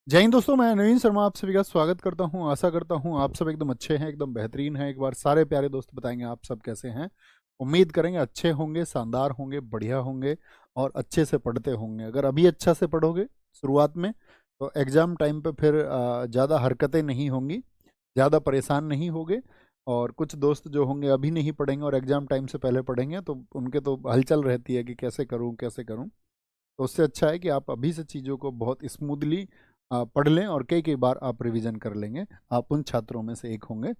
जय हिंद दोस्तों, मैं नवीन शर्मा आप सभी का स्वागत करता हूं। आशा करता हूं आप सब एकदम अच्छे हैं, एकदम बेहतरीन हैं। एक बार सारे प्यारे दोस्त बताएंगे आप सब कैसे हैं। उम्मीद करेंगे अच्छे होंगे, शानदार होंगे, बढ़िया होंगे और अच्छे से पढ़ते होंगे। अगर अभी अच्छा से पढ़ोगे शुरुआत में तो एग्ज़ाम टाइम पे फिर ज़्यादा हरकतें नहीं होंगी, ज़्यादा परेशान नहीं होगे। और कुछ दोस्त जो होंगे अभी नहीं पढ़ेंगे और एग्ज़ाम टाइम से पहले पढ़ेंगे तो उनके तो हलचल रहती है कि कैसे करूं कैसे करूं। तो उससे अच्छा है कि आप अभी से चीज़ों को बहुत स्मूथली पढ़ लें और कई कई बार आप रिवीजन कर लेंगे। आप उन छात्रों में से एक होंगे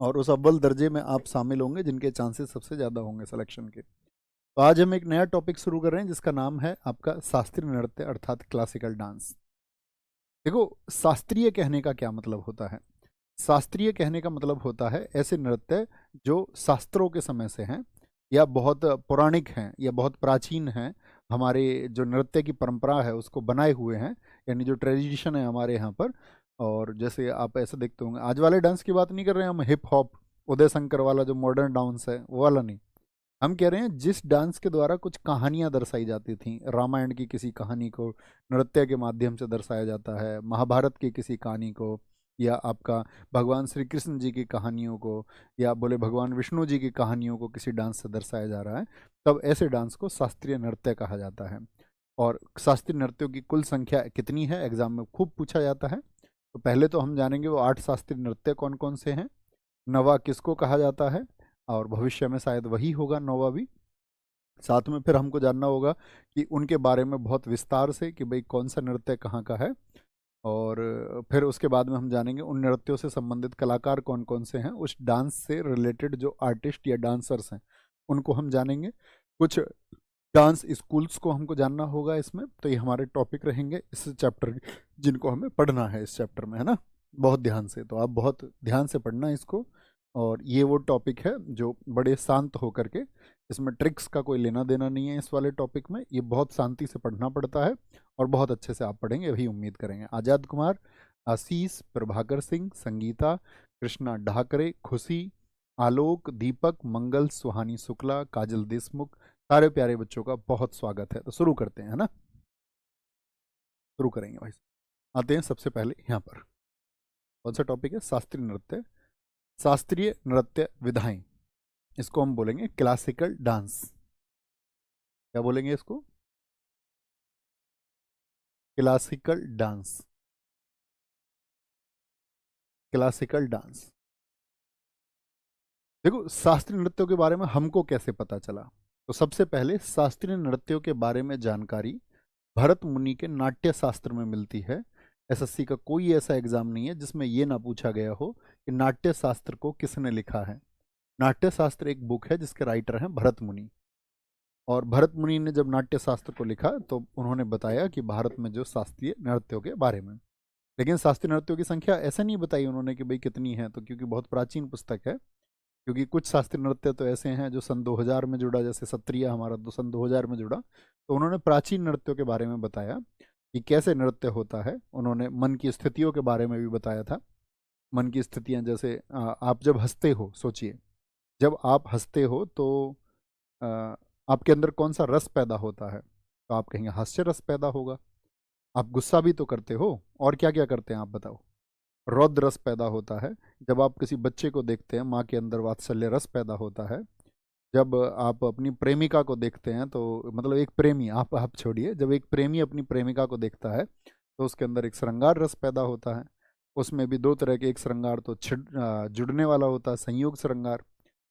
और उस अव्वल दर्जे में आप शामिल होंगे जिनके चांसेस सबसे ज़्यादा होंगे सिलेक्शन के। तो आज हम एक नया टॉपिक शुरू कर रहे हैं जिसका नाम है आपका शास्त्रीय नृत्य अर्थात क्लासिकल डांस। देखो, शास्त्रीय कहने का क्या मतलब होता है। शास्त्रीय कहने का मतलब होता है ऐसे नृत्य जो शास्त्रों के समय से हैं या बहुत पौराणिक हैं या बहुत प्राचीन हैं। हमारे जो नृत्य की परंपरा है उसको बनाए हुए हैं, यानी जो ट्रेडिशन है हमारे यहाँ पर। और जैसे आप ऐसे देखते होंगे, आज वाले डांस की बात नहीं कर रहे हैं हम, हिप हॉप उदय शंकर वाला जो मॉडर्न डांस है वो वाला नहीं। हम कह रहे हैं जिस डांस के द्वारा कुछ कहानियां दर्शाई जाती थी, रामायण की किसी कहानी को नृत्य के माध्यम से दर्शाया जाता है, महाभारत की किसी कहानी को, या आपका भगवान श्री कृष्ण जी की कहानियों को, या बोले भगवान विष्णु जी की कहानियों को किसी डांस से दर्शाया जा रहा है, तब ऐसे डांस को शास्त्रीय नृत्य कहा जाता है। और शास्त्रीय नृत्यों की कुल संख्या कितनी है, एग्जाम में खूब पूछा जाता है। तो पहले तो हम जानेंगे वो 8 शास्त्रीय नृत्य कौन कौन से हैं, नवा किसको कहा जाता है, और भविष्य में शायद वही होगा नौवा भी। साथ में फिर हमको जानना होगा कि उनके बारे में बहुत विस्तार से कि भाई कौन सा नृत्य कहाँ का है। और फिर उसके बाद में हम जानेंगे उन नृत्यों से संबंधित कलाकार कौन कौन से हैं, उस डांस से रिलेटेड जो आर्टिस्ट या डांसर्स हैं उनको हम जानेंगे। कुछ डांस स्कूल्स को हमको जानना होगा इसमें। तो ये हमारे टॉपिक रहेंगे इस चैप्टर, जिनको हमें पढ़ना है इस चैप्टर में, है ना। बहुत ध्यान से, तो आप बहुत ध्यान से पढ़ना इसको। और ये वो टॉपिक है जो बड़े शांत होकर के, इसमें ट्रिक्स का कोई लेना देना नहीं है इस वाले टॉपिक में। ये बहुत शांति से पढ़ना पड़ता है और बहुत अच्छे से आप पढ़ेंगे यही उम्मीद करेंगे। आज़ाद कुमार, आशीष, प्रभाकर सिंह, संगीता, कृष्णा ढाकरे, खुशी, आलोक, दीपक, मंगल, सुहानी शुक्ला, काजल देशमुख, सारे प्यारे बच्चों का बहुत स्वागत है। तो शुरू करते हैं, है ना। शुरू करेंगे भाई। आते हैं सबसे पहले यहाँ पर, कौन सा टॉपिक है, शास्त्रीय नृत्य। शास्त्रीय नृत्य विधाएं, इसको हम बोलेंगे क्लासिकल डांस। क्या बोलेंगे इसको, क्लासिकल डांस। Classical dance. देखो, शास्त्रीय नृत्यों के बारे में हमको कैसे पता चला। तो सबसे पहले शास्त्रीय नृत्यों के बारे में जानकारी भरत मुनि के नाट्य शास्त्र में मिलती है। एसएससी का कोई ऐसा एग्जाम नहीं है जिसमें यह ना पूछा गया हो कि नाट्य शास्त्र को किसने लिखा है। नाट्य शास्त्र एक बुक है जिसके राइटर हैं भरत मुनि। और भरत मुनि ने जब नाट्य शास्त्र को लिखा तो उन्होंने बताया कि भारत में जो शास्त्रीय नृत्यों के बारे में, लेकिन शास्त्रीय नृत्यों की संख्या ऐसा नहीं बताई उन्होंने कि भाई कितनी है, तो क्योंकि बहुत प्राचीन पुस्तक है। क्योंकि कुछ शास्त्रीय नृत्य तो ऐसे हैं जो सन 2000 में जुड़ा, जैसे सत्रिया हमारा तो सन 2000 में जुड़ा। तो उन्होंने प्राचीन नृत्यों के बारे में बताया कि कैसे नृत्य होता है। उन्होंने मन की स्थितियों के बारे में भी बताया था। मन की स्थितियां जैसे आप जब हंसते हो, सोचिए, जब आप हंसते हो तो आ, आपके अंदर कौन सा रस पैदा होता है। तो आप कहेंगे हास्य रस पैदा होगा। आप गुस्सा भी तो करते हो, और क्या क्या करते हैं आप बताओ। रौद्र रस पैदा होता है। जब आप किसी बच्चे को देखते हैं, माँ के अंदर वात्सल्य रस पैदा होता है। जब आप अपनी प्रेमिका को देखते हैं तो मतलब एक प्रेमी, आप छोड़िए, जब एक प्रेमी अपनी प्रेमिका को देखता है तो उसके अंदर एक श्रृंगार रस पैदा होता है। उसमें भी दो तरह के, एक श्रृंगार तो जुड़ने वाला होता है, संयोग श्रृंगार।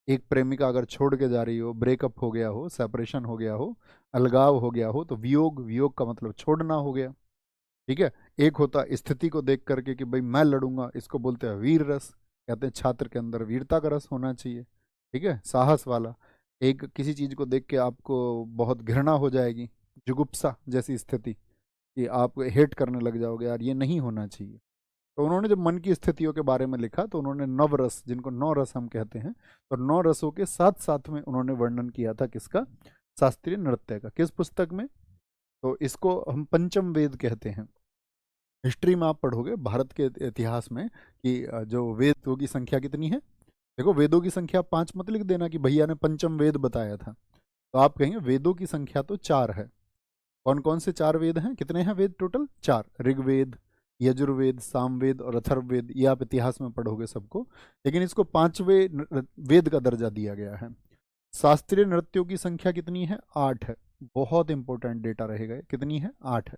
एक प्रेमिका अगर छोड़ के जा रही हो, ब्रेकअप हो गया हो, सेपरेशन हो गया हो, अलगाव हो गया हो, तो वियोग, वियोग का मतलब छोड़ना हो गया। ठीक है। एक होता है स्थिति को देख करके कि भाई मैं लड़ूंगा, इसको बोलते हैं वीर रस। कहते हैं छात्र के अंदर वीरता का रस होना चाहिए, ठीक है, साहस वाला। एक किसी चीज को देख के आपको बहुत घृणा हो जाएगी, जुगुप्सा जैसी स्थिति, कि आप हेट करने लग जाओगे, यार ये नहीं होना चाहिए। तो उन्होंने जब मन की स्थितियों के बारे में लिखा तो उन्होंने नव रस, जिनको नौ रस हम कहते हैं, तो नौ रसों के साथ साथ में उन्होंने वर्णन किया था किसका, शास्त्रीय नृत्य का। किस पुस्तक में, तो इसको हम पंचम वेद कहते हैं। हिस्ट्री में आप पढ़ोगे भारत के इतिहास में कि जो वेदों की संख्या कितनी है। देखो, वेदों की संख्या 5 मत लिख देना कि भैया ने पंचम वेद बताया था। तो आप कहेंगे वेदों की संख्या तो 4 है। कौन कौन से 4 वेद हैं, कितने हैं वेद टोटल, 4। ऋग्वेद, यजुर्वेद, सामवेद और अथर्ववेद, ये आप इतिहास में पढ़ोगे सबको, लेकिन इसको पांचवें वेद का दर्जा दिया गया है। शास्त्रीय नृत्यों की संख्या कितनी है? 8 है। बहुत इंपॉर्टेंट डेटा रहेगा। कितनी है? 8 है।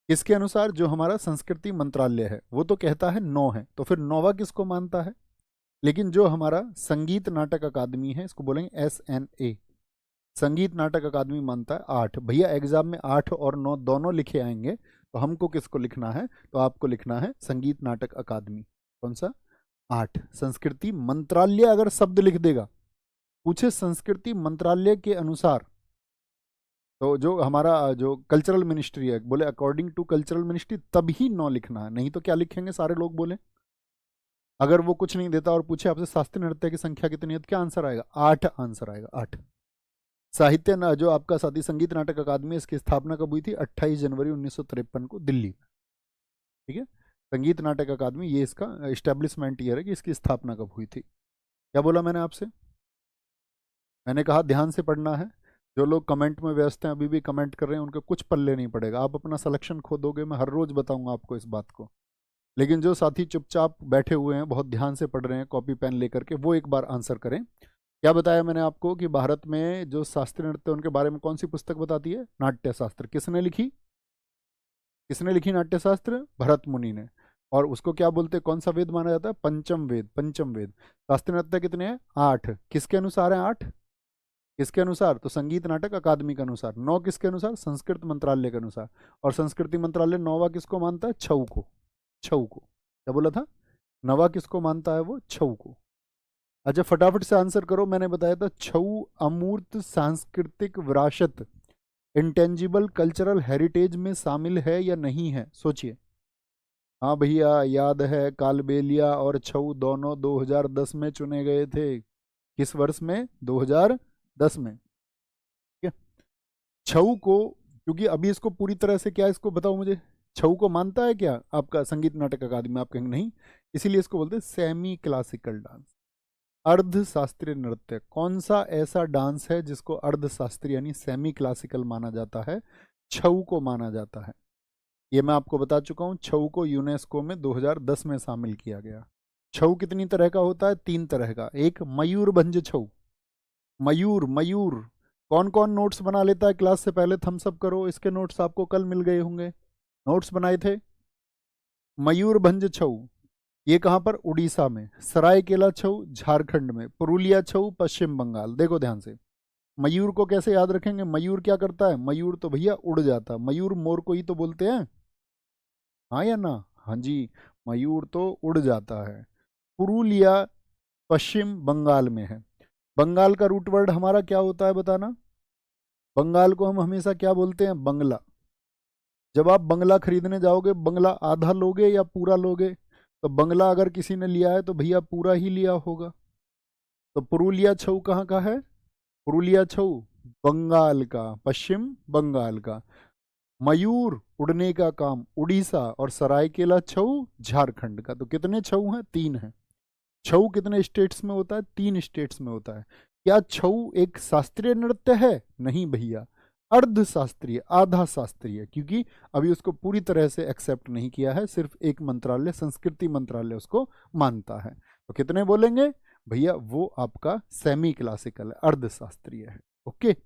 इसके अनुसार जो हमारा संस्कृति मंत्रालय है वो तो कहता है 9 है, तो फिर 9वां किसको मानता है? लेकिन जो हमारा संगीत नाटक अकादमी है, इसको बोलेंगे SNA, संगीत नाटक अकादमी मानता है 8। भैया एग्जाम में 8 और 9 दोनों लिखे आएंगे, तो हमको किसको लिखना है? तो आपको लिखना है संगीत नाटक अकादमी। कौन सा? 8। संस्कृति मंत्रालय अगर शब्द लिख देगा, पूछे संस्कृति मंत्रालय के अनुसार, तो जो हमारा जो कल्चरल मिनिस्ट्री है, बोले अकॉर्डिंग टू कल्चरल मिनिस्ट्री, तभी 9 लिखना है, नहीं तो क्या लिखेंगे सारे लोग बोले। अगर वो कुछ नहीं देता और पूछे आपसे शास्त्रीय नृत्य की संख्या कितनी है, तो क्या आंसर आएगा? 8 आंसर आएगा, 8। साहित्य जो आपका साथी संगीत नाटक अकादमी, इसकी स्थापना कब हुई थी? 28 जनवरी 1953 को दिल्ली में। ठीक है, संगीत नाटक अकादमी, ये इसका इस्टेब्लिशमेंट ईयर है कि इसकी स्थापना कब हुई थी। क्या बोला मैंने आपसे? मैंने कहा ध्यान से पढ़ना है। जो लोग कमेंट में व्यस्त हैं, अभी भी कमेंट कर रहे हैं, उनके कुछ पल्ले नहीं पड़ेगा। आप अपना सिलेक्शन खो दोगे, मैं हर रोज बताऊंगा आपको इस बात को। लेकिन जो साथी चुपचाप बैठे हुए हैं, बहुत ध्यान से पढ़ रहे हैं कॉपी पेन लेकर के, वो एक बार आंसर करें। क्या बताया मैंने आपको कि भारत में जो शास्त्रीय नृत्य उनके बारे में कौन सी पुस्तक बताती है? नाट्य शास्त्र। किसने लिखी? किसने लिखी नाट्य शास्त्र? भरत मुनि ने। और उसको क्या बोलते हैं? कौन सा वेद माना जाता है? पंचम वेद। पंचम वेद। शास्त्रीय नृत्य कितने हैं? 8। किसके अनुसार है 8? किसके अनुसार? तो संगीत नाटक अकादमी के अनुसार। 9 किसके अनुसार? संस्कृत मंत्रालय के अनुसार। और संस्कृति मंत्रालय 9वां किसको मानता है? छऊ को। छऊ को। क्या बोला था? 9वां किसको मानता है? वो छऊ को। अच्छा फटाफट से आंसर करो। मैंने बताया था छऊ अमूर्त सांस्कृतिक विरासत, इंटेंजिबल कल्चरल हेरिटेज में शामिल है या नहीं है? सोचिए। हाँ भैया, याद है, कालबेलिया और छऊ दोनों 2010 में चुने गए थे। किस वर्ष में? 2010 में। ठीक है। छऊ को, क्योंकि अभी इसको पूरी तरह से, क्या इसको बताओ मुझे, छऊ को मानता है क्या आपका संगीत नाटक अकादमी? आप कहेंगे नहीं, इसीलिए इसको बोलते हैं सेमी क्लासिकल डांस, अर्ध शास्त्रीय नृत्य। कौन सा ऐसा डांस है जिसको अर्ध शास्त्रीय यानी सेमी क्लासिकल माना जाता है? छऊ को माना जाता है। ये मैं आपको बता चुका हूँ। छऊ को यूनेस्को में 2010 में शामिल किया गया। छऊ कितनी तरह का होता है? 3 तरह का। एक मयूरभंज छऊ। मयूर, मयूर। कौन कौन नोट्स बना लेता है क्लास से पहले? थम्स अप करो। इसके नोट्स आपको कल मिल गए होंगे। नोट्स बनाए थे। मयूरभंज छऊ, ये कहाँ पर? उड़ीसा में। सरायकेला छऊ झारखंड में। पुरुलिया छऊ पश्चिम बंगाल। देखो ध्यान से, मयूर को कैसे याद रखेंगे? मयूर क्या करता है? मयूर तो भैया उड़ जाता है। मयूर मोर को ही तो बोलते हैं, हाँ या ना? हाँ जी, मयूर तो उड़ जाता है। पुरुलिया पश्चिम बंगाल में है। बंगाल का रूट वर्ड हमारा क्या होता है बताना? बंगाल को हम हमेशा क्या बोलते हैं? बंगला। जब आप बंगला खरीदने जाओगे, बंगला आधा लोगे या पूरा लोगे? तो बंगला अगर किसी ने लिया है तो भैया पूरा ही लिया होगा। तो पुरुलिया छऊ कहाँ का है? पुरुलिया छऊ बंगाल का, पश्चिम बंगाल का। मयूर उड़ने का काम उड़ीसा, और सरायकेला छऊ झारखंड का। तो कितने छऊ हैं? 3 हैं। छऊ कितने स्टेट्स में होता है? 3 स्टेट्स में होता है। क्या छऊ एक शास्त्रीय नृत्य है? नहीं भैया, अर्ध शास्त्रीय, आधा शास्त्रीय, क्योंकि अभी उसको पूरी तरह से एक्सेप्ट नहीं किया है। सिर्फ एक मंत्रालय, संस्कृति मंत्रालय उसको मानता है। तो कितने बोलेंगे भैया? वो आपका सेमी क्लासिकल है, अर्ध शास्त्रीय है। ओके,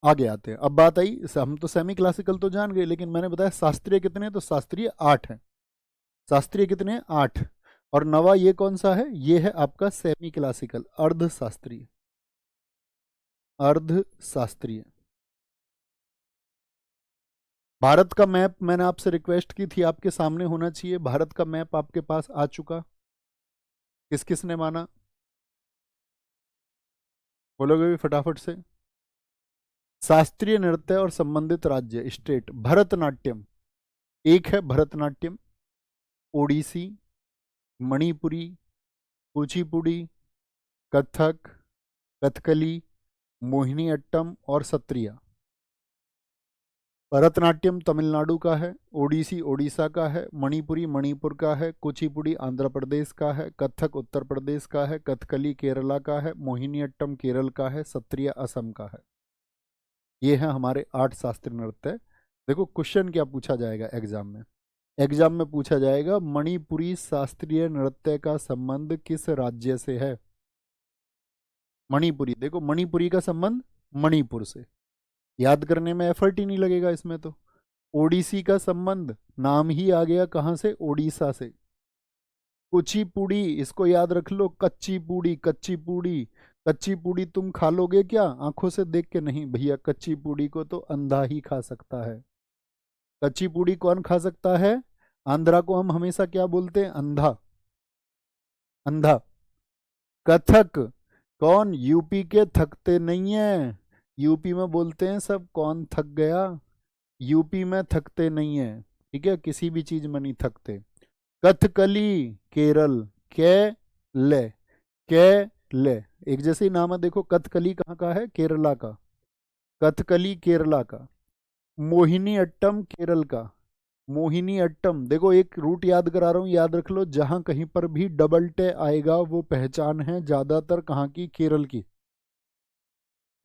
आगे आते हैं। अब बात आई, हम तो सेमी क्लासिकल तो जान गए, लेकिन मैंने बताया शास्त्रीय कितने? तो शास्त्रीय 8 है। शास्त्रीय कितने? 8। और 9वां ये कौन सा है? ये है आपका सेमी क्लासिकल, अर्ध शास्त्रीय। अर्ध शास्त्रीय। भारत का मैप मैंने आपसे रिक्वेस्ट की थी, आपके सामने होना चाहिए। भारत का मैप आपके पास आ चुका। किस किस ने माना? बोलोगे भी फटाफट से। शास्त्रीय नृत्य और संबंधित राज्य, स्टेट। भरतनाट्यम एक है, भरतनाट्यम। ओडिसी, मणिपुरी, कुचिपुड़ी, कथक, कथकली, मोहिनीअट्टम और सत्रिया। भरतनाट्यम तमिलनाडु का है, ओडिसी ओडिशा का है, मणिपुरी मणिपुर का है, कुचिपुड़ी आंध्र प्रदेश का है, कथक उत्तर प्रदेश का है, कथकली केरला का है, मोहिनीअट्टम केरल का है, सत्रिया असम का है। ये हैं हमारे 8 शास्त्रीय नृत्य। देखो क्वेश्चन क्या पूछा जाएगा एग्जाम में। एग्जाम में पूछा जाएगा मणिपुरी शास्त्रीय नृत्य का संबंध किस राज्य से है। मणिपुरी, देखो मणिपुरी का संबंध मणिपुर से, याद करने में एफर्ट ही नहीं लगेगा इसमें तो। ओडिसी का संबंध, नाम ही आ गया कहाँ से, ओडिशा से। कुचिपुड़ी, इसको याद रख लो, कच्ची पूड़ी, कच्ची पूड़ी। कच्ची पूड़ी तुम खा लोगे क्या, आंखों से देख के नहीं भैया, कच्ची पूड़ी को तो अंधा ही खा सकता है। कच्ची पूड़ी कौन खा सकता है, आंध्रा को हम हमेशा क्या बोलते हैं, अंधा, अंधा। कथक, कौन, यूपी के थकते नहीं है, यूपी में बोलते हैं सब कौन थक गया, यूपी में थकते नहीं है, ठीक है, किसी भी चीज में नहीं थकते। कथकली, केरल, के ले, के ले, एक जैसे ही नाम है, देखो कथकली कहाँ का है, केरला का, कथकली केरला का। मोहिनी अट्टम केरल का, मोहिनी अट्टम, देखो एक रूट याद करा रहा हूँ, याद रख लो, जहां कहीं पर भी डबल टे आएगा वो पहचान है ज्यादातर कहाँ की, केरल की।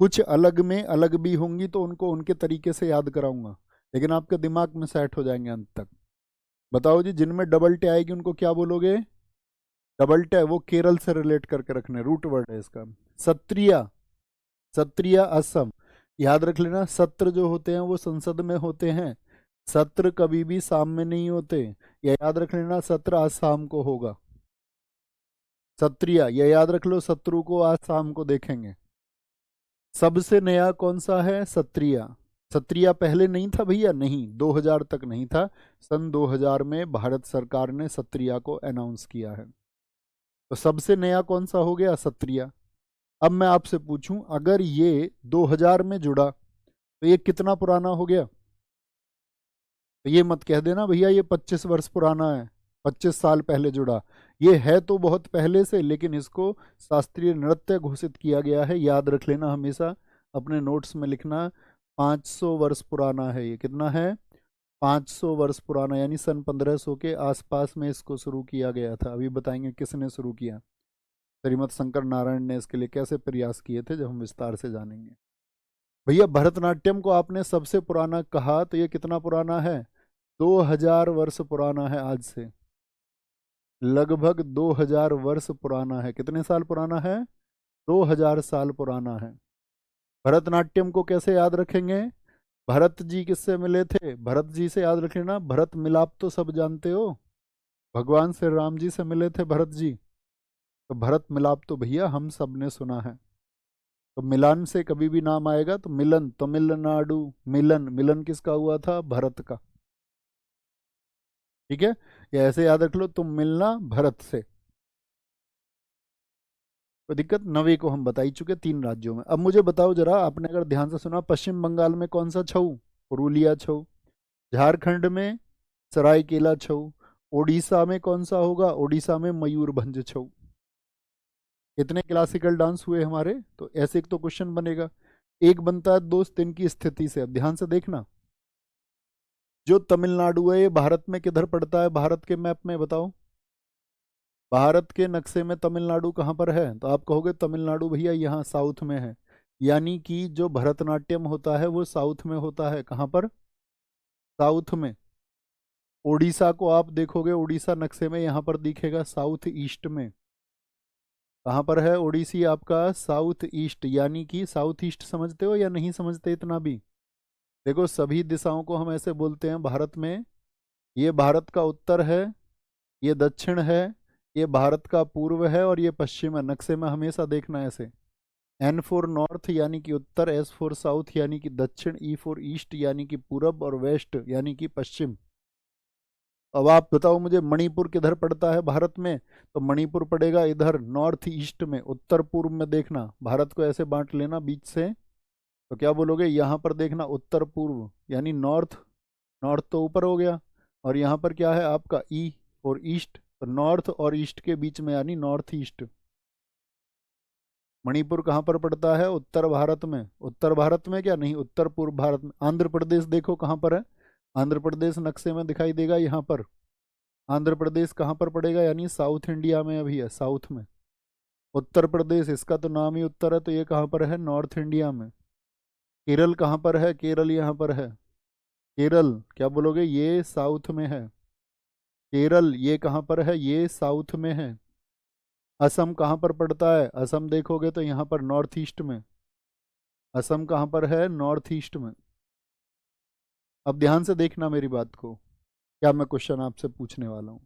कुछ अलग में अलग भी होंगी तो उनको उनके तरीके से याद कराऊंगा, लेकिन आपके दिमाग में सेट हो जाएंगे अंत तक। बताओ जी, जिनमें डबल टे आएगी उनको क्या बोलोगे, डबल टे, वो केरल से रिलेट करके रखने, रूट वर्ड है इसका। सत्रिया, सत्रिया असम, याद रख लेना, सत्र जो होते हैं वो संसद में होते हैं, सत्र कभी भी शाम में नहीं होते, यह याद रख लेना, सत्र आज शाम को होगा। सत्रिया, यह याद रख लो, शत्रु को आज शाम को देखेंगे। सबसे नया कौन सा है, सत्रिया। सत्रिया पहले नहीं था भैया, नहीं, 2000 तक नहीं था, सन 2000 में भारत सरकार ने सत्रिया को अनाउंस किया है। तो सबसे नया कौन सा हो गया, सत्रिया। अब मैं आपसे पूछूं, अगर ये 2000 में जुड़ा तो ये कितना पुराना हो गया। तो ये मत कह देना भैया ये 25 वर्ष पुराना है, 25 साल पहले जुड़ा। ये है तो बहुत पहले से, लेकिन इसको शास्त्रीय नृत्य घोषित किया गया है, याद रख लेना हमेशा, अपने नोट्स में लिखना। 500 वर्ष पुराना है ये, कितना है, 500 वर्ष पुराना, यानी सन 1500 के आसपास में इसको शुरू किया गया था। अभी बताएंगे किसने शुरू किया, श्रीमद शंकर नारायण ने इसके लिए कैसे प्रयास किए थे, जब हम विस्तार से जानेंगे। भैया भरतनाट्यम को आपने सबसे पुराना कहा, तो ये कितना पुराना है, 2000 वर्ष पुराना है आज से, लगभग 2000 वर्ष पुराना है। कितने साल पुराना है, 2000 साल पुराना है। भरतनाट्यम को कैसे याद रखेंगे, भरत जी किससे मिले थे, भरत जी से याद रख लेना, भरत मिलाप तो सब जानते हो, भगवान श्री राम जी से मिले थे भरत जी, तो भरत मिलाप तो भैया हम सब ने सुना है। तो मिलान से कभी भी नाम आएगा तो मिलन, तमिलनाडु, मिलन, मिलन किसका हुआ था, भरत का, ठीक है, या ऐसे याद रख लो, तुम मिलना भरत से, कोई दिक्कत। नवे को हम बता ही चुके 3 राज्यों में। अब मुझे बताओ जरा, आपने अगर ध्यान से सुना, पश्चिम बंगाल में कौन सा छऊ, पुरुलिया छऊ, झारखंड में सरायकेला छऊ, ओडिशा में कौन सा होगा, ओडिशा में मयूरभंज छऊ। इतने क्लासिकल डांस हुए हमारे, तो ऐसे एक तो क्वेश्चन बनेगा। एक बनता है दोस्त इनकी स्थिति से, अब ध्यान से देखना, जो तमिलनाडु है ये भारत में किधर पड़ता है, भारत के मैप में बताओ, भारत के नक्शे में तमिलनाडु कहाँ पर है, तो आप कहोगे तमिलनाडु भैया यहाँ साउथ में है, यानी कि जो भरतनाट्यम होता है वो साउथ में होता है, कहाँ पर, साउथ में। उड़ीसा को आप देखोगे, उड़ीसा नक्शे में यहाँ पर दिखेगा साउथ ईस्ट में, कहाँ पर है ओडिसी आपका, साउथ ईस्ट, यानी कि साउथ ईस्ट समझते हो या नहीं समझते इतना भी। देखो सभी दिशाओं को हम ऐसे बोलते हैं भारत में, ये भारत का उत्तर है, ये दक्षिण है, ये भारत का पूर्व है, और ये पश्चिम है। नक्शे में हमेशा देखना ऐसे, एन फॉर नॉर्थ यानी कि उत्तर, एस फॉर साउथ यानी कि दक्षिण, ई फॉर ईस्ट यानी कि पूरब, और वेस्ट यानी कि पश्चिम। अब आप बताओ मुझे, मणिपुर किधर पड़ता है भारत में, तो मणिपुर पड़ेगा इधर नॉर्थ ईस्ट में, उत्तर पूर्व में। देखना भारत को ऐसे बांट लेना बीच से, तो क्या बोलोगे, यहाँ पर देखना उत्तर पूर्व यानी नॉर्थ, नॉर्थ तो ऊपर हो गया, और यहाँ पर क्या है आपका ई और ईस्ट, तो नॉर्थ और ईस्ट के बीच में यानी नॉर्थ ईस्ट। मणिपुर कहाँ पर पड़ता है, उत्तर भारत में, उत्तर भारत में क्या नहीं, उत्तर पूर्व भारत में। आंध्र प्रदेश देखो कहाँ पर है, आंध्र प्रदेश नक्शे में दिखाई देगा यहाँ पर, आंध्र प्रदेश कहाँ पर पड़ेगा, यानी साउथ इंडिया में अभी है, साउथ में। उत्तर प्रदेश, इसका तो नाम ही उत्तर है, तो ये कहाँ पर है, नॉर्थ इंडिया में। केरल कहाँ पर है, केरल यहाँ पर है, केरल क्या बोलोगे? ये साउथ में है। केरल ये कहाँ पर है? ये साउथ में है। असम कहाँ पर पड़ता है? असम देखोगे तो यहाँ पर नॉर्थ ईस्ट में। असम कहाँ पर है? नॉर्थ ईस्ट में। अब ध्यान से देखना मेरी बात को, क्या मैं क्वेश्चन आपसे पूछने वाला हूँ।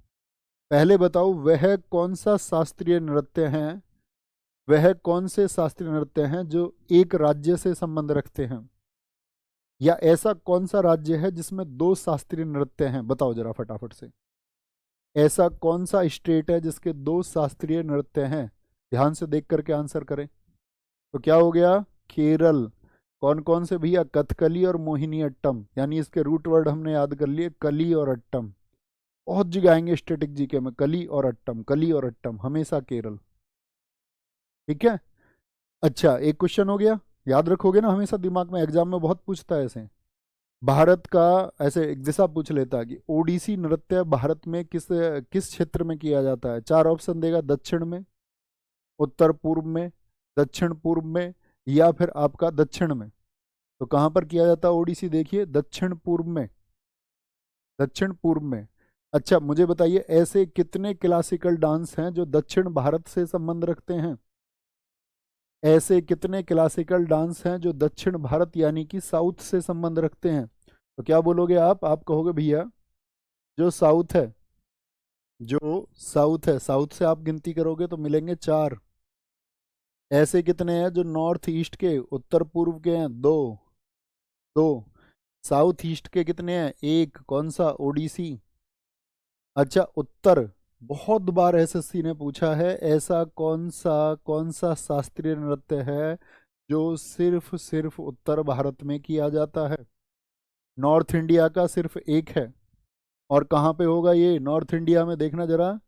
पहले बताओ, वह कौन सा शास्त्रीय नृत्य है, वह कौन से शास्त्रीय नृत्य हैं जो एक राज्य से संबंध रखते हैं? या ऐसा कौन सा राज्य है जिसमें दो शास्त्रीय नृत्य हैं? बताओ जरा फटाफट से। ऐसा कौन सा स्टेट है जिसके दो शास्त्रीय नृत्य हैं? ध्यान से देख करके आंसर करें। तो क्या हो गया? केरल। कौन कौन से भैया? कथकली और मोहिनी अट्टम, यानी इसके रूट वर्ड हमने याद कर लिए, कली और अट्टम। बहुत जगह आएंगे स्टैटिक जीके में, कली और अट्टम, कली और अट्टम, हमेशा केरल। ठीक है। अच्छा, एक क्वेश्चन हो गया। याद रखोगे ना, हमेशा दिमाग में, एग्जाम में बहुत पूछता है ऐसे। भारत का, ऐसे एक दिशा पूछ लेता है कि ओडिसी नृत्य भारत में किस किस क्षेत्र में किया जाता है? चार ऑप्शन देगा, दक्षिण में, उत्तर पूर्व में, दक्षिण पूर्व में, या फिर आपका दक्षिण में। तो कहाँ पर किया जाता है ओडिसी? देखिए, दक्षिण पूर्व में, दक्षिण पूर्व में। अच्छा, मुझे बताइए, ऐसे कितने क्लासिकल डांस हैं जो दक्षिण भारत से संबंध रखते हैं? ऐसे कितने क्लासिकल डांस हैं जो दक्षिण भारत यानी कि साउथ से संबंध रखते हैं? तो क्या बोलोगे आप कहोगे भैया जो साउथ है, जो साउथ है, साउथ से आप गिनती करोगे तो मिलेंगे चार। ऐसे कितने हैं जो नॉर्थ ईस्ट के, उत्तर पूर्व के हैं? दो। दो। साउथ ईस्ट के कितने हैं? एक। कौन सा? ओडिसी। अच्छा, उत्तर। बहुत बार एसएससी ने पूछा है, ऐसा कौन सा शास्त्रीय नृत्य है जो सिर्फ सिर्फ उत्तर भारत में किया जाता है? नॉर्थ इंडिया का सिर्फ एक है। और कहाँ पे होगा ये नॉर्थ इंडिया में? देखना जरा,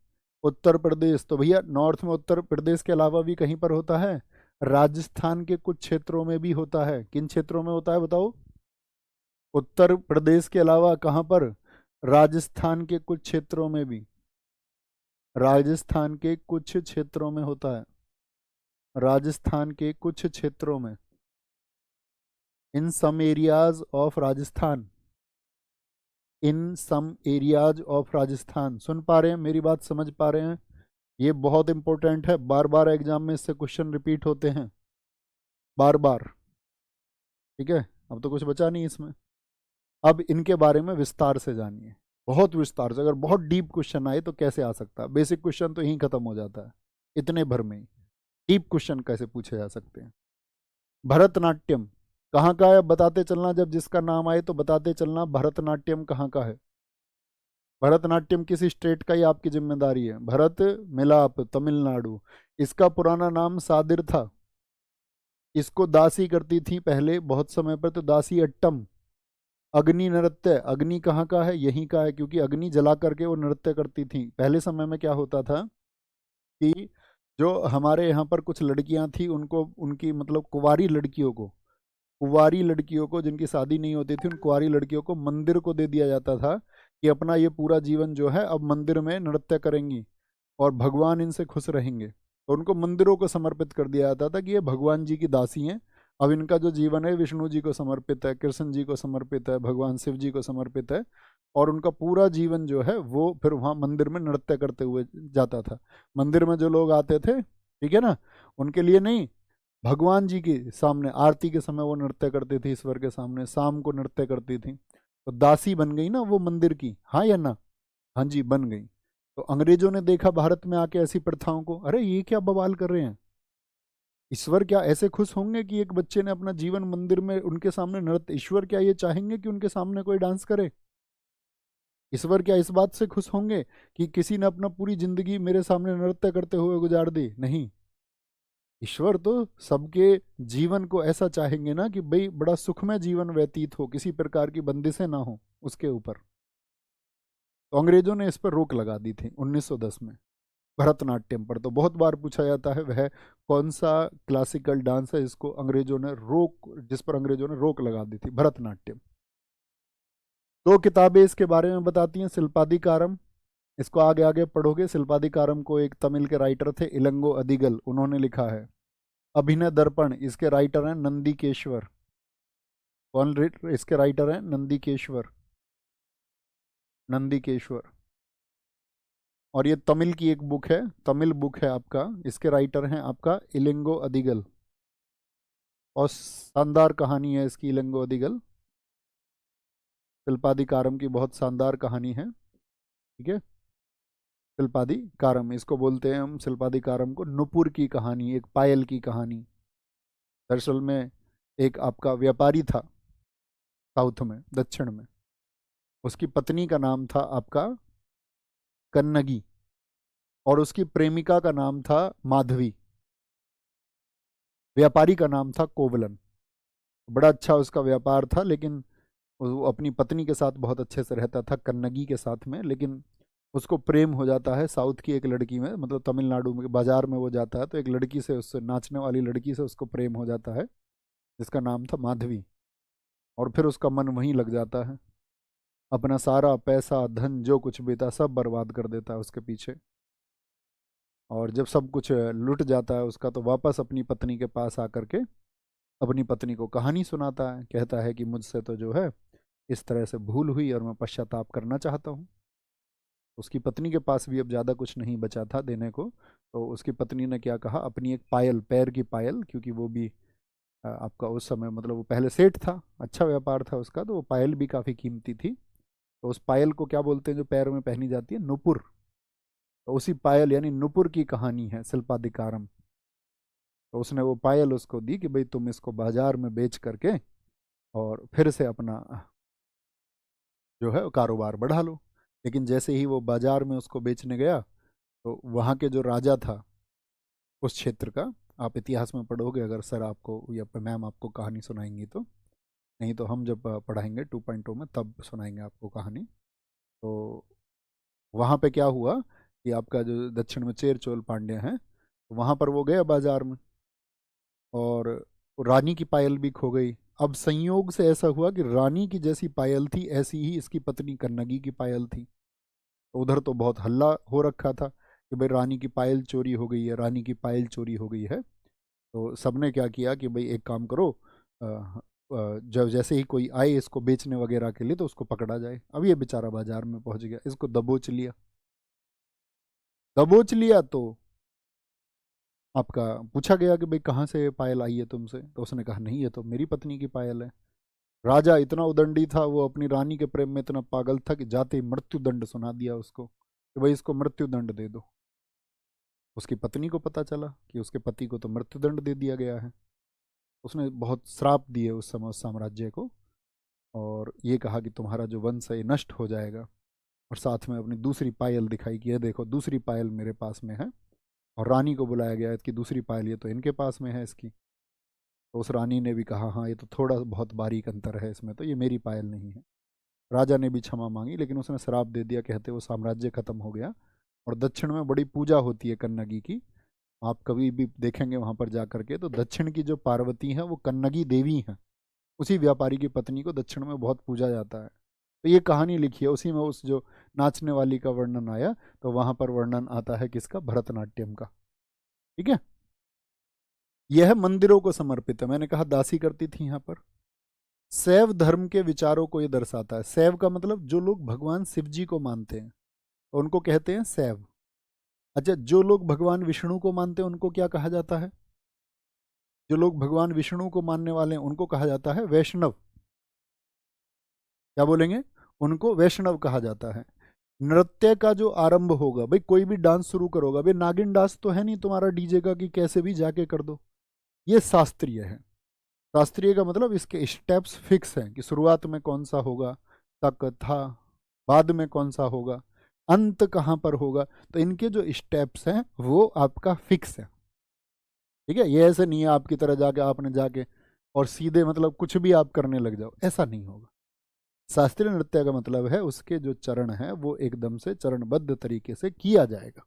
उत्तर प्रदेश। तो भैया नॉर्थ में उत्तर प्रदेश के अलावा भी कहीं पर होता है? राजस्थान के कुछ क्षेत्रों में भी होता है। किन क्षेत्रों में होता है बताओ? उत्तर प्रदेश के अलावा कहाँ पर? राजस्थान के कुछ क्षेत्रों में भी, राजस्थान के कुछ क्षेत्रों में होता है, राजस्थान के कुछ क्षेत्रों में, in some areas of Rajasthan, in some areas of Rajasthan. सुन पा रहे हैं मेरी बात? समझ पा रहे हैं? ये बहुत इंपॉर्टेंट है, बार बार एग्जाम में इससे क्वेश्चन रिपीट होते हैं, बार बार। ठीक है, अब तो कुछ बचा नहीं इसमें। अब इनके बारे में विस्तार से जानिए, बहुत विस्तार से। अगर बहुत डीप क्वेश्चन आए तो कैसे आ सकता है? बेसिक क्वेश्चन तो यहीं खत्म हो जाता है, इतने भर में ही डीप क्वेश्चन कैसे पूछे जा सकते हैं? भरतनाट्यम कहाँ का है? बताते चलना, जब जिसका नाम आए तो बताते चलना, भरतनाट्यम कहाँ का है? भरतनाट्यम किस स्टेट का? ये आपकी जिम्मेदारी है। भरत मिलाप, तमिलनाडु। इसका पुराना नाम सादिर था। इसको दासी करती थी पहले बहुत समय पर, तो दासी अट्टम। अग्नि नृत्य, अग्नि कहाँ का है? यहीं का है, क्योंकि अग्नि जला करके वो नृत्य करती थी। पहले समय में क्या होता था कि जो हमारे यहाँ पर कुछ लड़कियां थी, उनको, उनकी मतलब कुंवारी लड़कियों को, कुंवारी लड़कियों को जिनकी शादी नहीं होती थी, उन कुंवारी लड़कियों को मंदिर को दे दिया जाता था कि अपना ये पूरा जीवन जो है अब मंदिर में नृत्य करेंगी और भगवान इनसे खुश रहेंगे। तो उनको मंदिरों को समर्पित कर दिया जाता था कि ये भगवान जी की दासी हैं। अब इनका जो जीवन है विष्णु जी को समर्पित है, कृष्ण जी को समर्पित है, भगवान शिव जी को समर्पित है। और उनका पूरा जीवन जो है वो फिर वहाँ मंदिर में नृत्य करते हुए जाता था। मंदिर में जो लोग आते थे, ठीक है ना, उनके लिए नहीं, भगवान जी के सामने आरती के समय वो नृत्य करती थी, ईश्वर के सामने शाम को नृत्य करती थी। तो दासी बन गई ना वो मंदिर की, हाँ या ना? हाँ जी, बन गई। तो अंग्रेजों ने देखा भारत में आके ऐसी प्रथाओं को, अरे ये क्या बवाल कर रहे हैं, ईश्वर क्या ऐसे खुश होंगे कि एक बच्चे ने अपना जीवन मंदिर में उनके सामने नृत्य, ईश्वर क्या ये चाहेंगे कि उनके सामने कोई डांस करे? ईश्वर क्या इस बात से खुश होंगे कि किसी ने अपना पूरी जिंदगी मेरे सामने नृत्य करते हुए गुजार दी? नहीं। ईश्वर तो सबके जीवन को ऐसा चाहेंगे ना कि भाई बड़ा सुखमय जीवन व्यतीत हो, किसी प्रकार की बंदिशें ना हो उसके ऊपर। तो अंग्रेजों ने इस पर रोक लगा दी थी 1910 में, भरतनाट्यम पर। तो बहुत बार पूछा जाता है वह कौन सा क्लासिकल डांस है जिसको अंग्रेजों ने रोक, जिस पर अंग्रेजों ने रोक लगा दी थी? भरतनाट्यम। दो किताबें इसके बारे में बताती हैं, शिल्पादिकारम, इसको आगे आगे पढ़ोगे। शिल्पादिकारम को एक तमिल के राइटर थे इलंगो अदिगल, उन्होंने लिखा है। अभिनय दर्पण, इसके राइटर हैं नंदीकेश्वर। इसके राइटर हैं नंदिकेश्वर, नंदिकेश्वर। और ये तमिल की एक बुक है, तमिल बुक है आपका। इसके राइटर हैं आपका इलिंगो अदिगल। और शानदार कहानी है इसकी, इलिंगो अदिगल। शिल्पादिकारम की बहुत शानदार कहानी है। ठीक है, शिल्पादिकारम इसको बोलते हैं हम, शिल्पादिकारम को। नुपुर की कहानी, एक पायल की कहानी। दरअसल में एक आपका व्यापारी था साउथ में, दक्षिण में। उसकी पत्नी का नाम था आपका कन्नगी, और उसकी प्रेमिका का नाम था माधवी। व्यापारी का नाम था कोवलन। बड़ा अच्छा उसका व्यापार था, लेकिन वो अपनी पत्नी के साथ बहुत अच्छे से रहता था, कन्नगी के साथ में। लेकिन उसको प्रेम हो जाता है साउथ की एक लड़की में, मतलब तमिलनाडु में बाजार में वो जाता है तो एक लड़की से, उससे नाचने वाली लड़की से उसको प्रेम हो जाता है, जिसका नाम था माधवी। और फिर उसका मन वहीं लग जाता है, अपना सारा पैसा धन जो कुछ भी था सब बर्बाद कर देता है उसके पीछे। और जब सब कुछ लुट जाता है उसका, तो वापस अपनी पत्नी के पास आकर के अपनी पत्नी को कहानी सुनाता है। कहता है कि मुझसे तो जो है इस तरह से भूल हुई और मैं पश्चाताप करना चाहता हूँ। उसकी पत्नी के पास भी अब ज़्यादा कुछ नहीं बचा था देने को। तो उसकी पत्नी ने क्या कहा, अपनी एक पायल, पैर की पायल, क्योंकि वो भी आपका उस समय, मतलब वो पहले सेठ था, अच्छा व्यापार था उसका, तो वो पायल भी काफ़ी कीमती थी। तो उस पायल को क्या बोलते हैं जो पैर में पहनी जाती है, नुपुर। तो उसी पायल यानी नुपुर की कहानी है शिल्पादिकारम। तो उसने वो पायल उसको दी कि भाई तुम इसको बाजार में बेच करके और फिर से अपना जो है कारोबार बढ़ा लो। लेकिन जैसे ही वो बाजार में उसको बेचने गया, तो वहाँ के जो राजा था उस क्षेत्र का, आप इतिहास में पढ़ोगे अगर सर आपको या मैम आपको कहानी सुनाएंगी तो, नहीं तो हम जब पढ़ाएंगे 2.0 में तब सुनाएंगे आपको कहानी। तो वहाँ पे क्या हुआ कि आपका जो दक्षिण में चेर चोल पांड्य हैं, वहाँ पर वो गया बाजार में, और रानी की पायल भी खो गई। अब संयोग से ऐसा हुआ कि रानी की जैसी पायल थी ऐसी ही इसकी पत्नी कन्नगी की पायल थी। तो उधर तो बहुत हल्ला हो रखा था कि भाई रानी की पायल चोरी हो गई है, रानी की पायल चोरी हो गई है। तो सबने क्या किया कि भाई एक काम करो, जब जैसे ही कोई आए इसको बेचने वगैरह के लिए तो उसको पकड़ा जाए। अब ये बेचारा बाजार में पहुंच गया, इसको दबोच लिया। दबोच लिया तो आपका पूछा गया कि भाई कहाँ से ये पायल आई है तुमसे, तो उसने कहा नहीं ये तो मेरी पत्नी की पायल है। राजा इतना उदंडी था, वो अपनी रानी के प्रेम में इतना पागल था कि जाते ही मृत्यु दंड सुना दिया उसको कि भाई इसको मृत्यु दंड दे दो। उसकी पत्नी को पता चला कि उसके पति को तो मृत्यु दंड दे दिया गया है। उसने बहुत श्राप दिए उस समय उस साम्राज्य को, और ये कहा कि तुम्हारा जो वंश है ये नष्ट हो जाएगा। और साथ में अपनी दूसरी पायल दिखाई कि ये देखो दूसरी पायल मेरे पास में है। और रानी को बुलाया गया कि दूसरी पायल ये तो इनके पास में है इसकी। तो उस रानी ने भी कहा हाँ ये तो थोड़ा बहुत बारीक अंतर है इसमें, तो ये मेरी पायल नहीं है। राजा ने भी क्षमा मांगी, लेकिन उसने श्राप दे दिया, कहते वो साम्राज्य खत्म हो गया। और दक्षिण में बड़ी पूजा होती है कन्नगी की। आप कभी भी देखेंगे वहां पर जा करके, तो दक्षिण की जो पार्वती है वो कन्नगी देवी हैं। उसी व्यापारी की पत्नी को दक्षिण में बहुत पूजा जाता है। तो ये कहानी लिखी है उसी में, उस जो नाचने वाली का वर्णन आया, तो वहां पर वर्णन आता है किसका, भरतनाट्यम का। ठीक है, यह मंदिरों को समर्पित है। मैंने कहा दासी करती थी यहाँ पर। शैव धर्म के विचारों को ये दर्शाता है। शैव का मतलब जो लोग भगवान शिव जी को मानते हैं तो उनको कहते हैं शैव। अच्छा, जो लोग भगवान विष्णु को मानते हैं उनको क्या कहा जाता है, जो लोग भगवान विष्णु को मानने वाले हैं उनको कहा जाता है वैष्णव। क्या बोलेंगे, उनको वैष्णव कहा जाता है। नृत्य का जो आरंभ होगा, भाई कोई भी डांस शुरू करोगा, भाई नागिन डांस तो है नहीं तुम्हारा डीजे का कि कैसे भी जाके कर दो। ये शास्त्रीय है। शास्त्रीय का मतलब इसके स्टेप्स फिक्स हैं कि शुरुआत में कौन सा होगा, तक था, बाद में कौन सा होगा, अंत कहाँ पर होगा। तो इनके जो स्टेप्स हैं वो आपका फिक्स है। ठीक है, ये ऐसे नहीं है आपकी तरह जाके आपने जाके और सीधे मतलब कुछ भी आप करने लग जाओ, ऐसा नहीं होगा। शास्त्रीय नृत्य का मतलब है उसके जो चरण है वो एकदम से चरणबद्ध तरीके से किया जाएगा।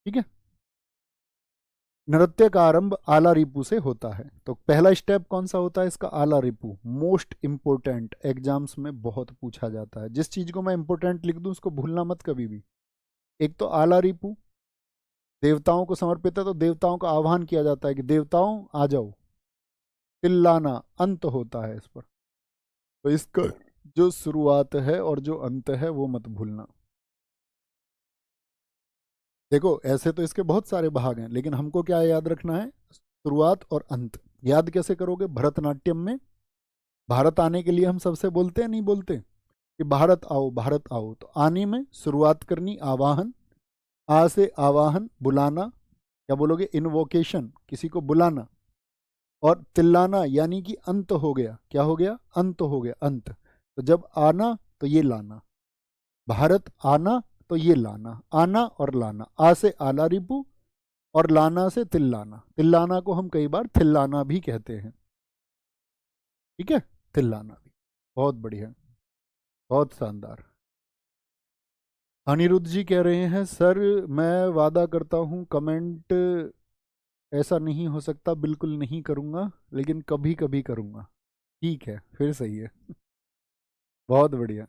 ठीक है, नृत्य का आरंभ आला रिपू से होता है। तो पहला स्टेप कौन सा होता है इसका, आला रिपू। मोस्ट इंपोर्टेंट, एग्जाम्स में बहुत पूछा जाता है। जिस चीज को मैं इंपोर्टेंट लिख दूं उसको भूलना मत कभी भी। एक तो आला रिपू देवताओं को समर्पित है, तो देवताओं का आह्वान किया जाता है कि देवताओं आ जाओ। तिल्लाना अंत होता है इस पर। तो इसका जो शुरुआत है और जो अंत है वो मत भूलना। देखो ऐसे तो इसके बहुत सारे भाग हैं, लेकिन हमको क्या याद रखना है, शुरुआत और अंत। याद कैसे करोगे, भरतनाट्यम में भारत आने के लिए हम सबसे बोलते हैं नहीं बोलते कि भारत आओ भारत आओ, तो आने में शुरुआत करनी आवाहन, आ से आवाहन बुलाना, क्या बोलोगे, इनवोकेशन, किसी को बुलाना। और तिल्लाना यानी कि अंत हो गया, क्या हो गया, अंत हो गया, अंत। तो जब आना तो ये लाना, भारत आना तो ये लाना, आना और लाना, आ से आला रिपु और लाना से तिल्लाना। तिल्लाना को हम कई बार थिल्लाना भी कहते हैं, ठीक है, तिल्लाना भी। बहुत बढ़िया, बहुत शानदार। अनिरुद्ध जी कह रहे हैं सर मैं वादा करता हूँ कमेंट ऐसा नहीं हो सकता, बिल्कुल नहीं करूँगा, लेकिन कभी कभी करूँगा। ठीक है, फिर सही है। बहुत बढ़िया।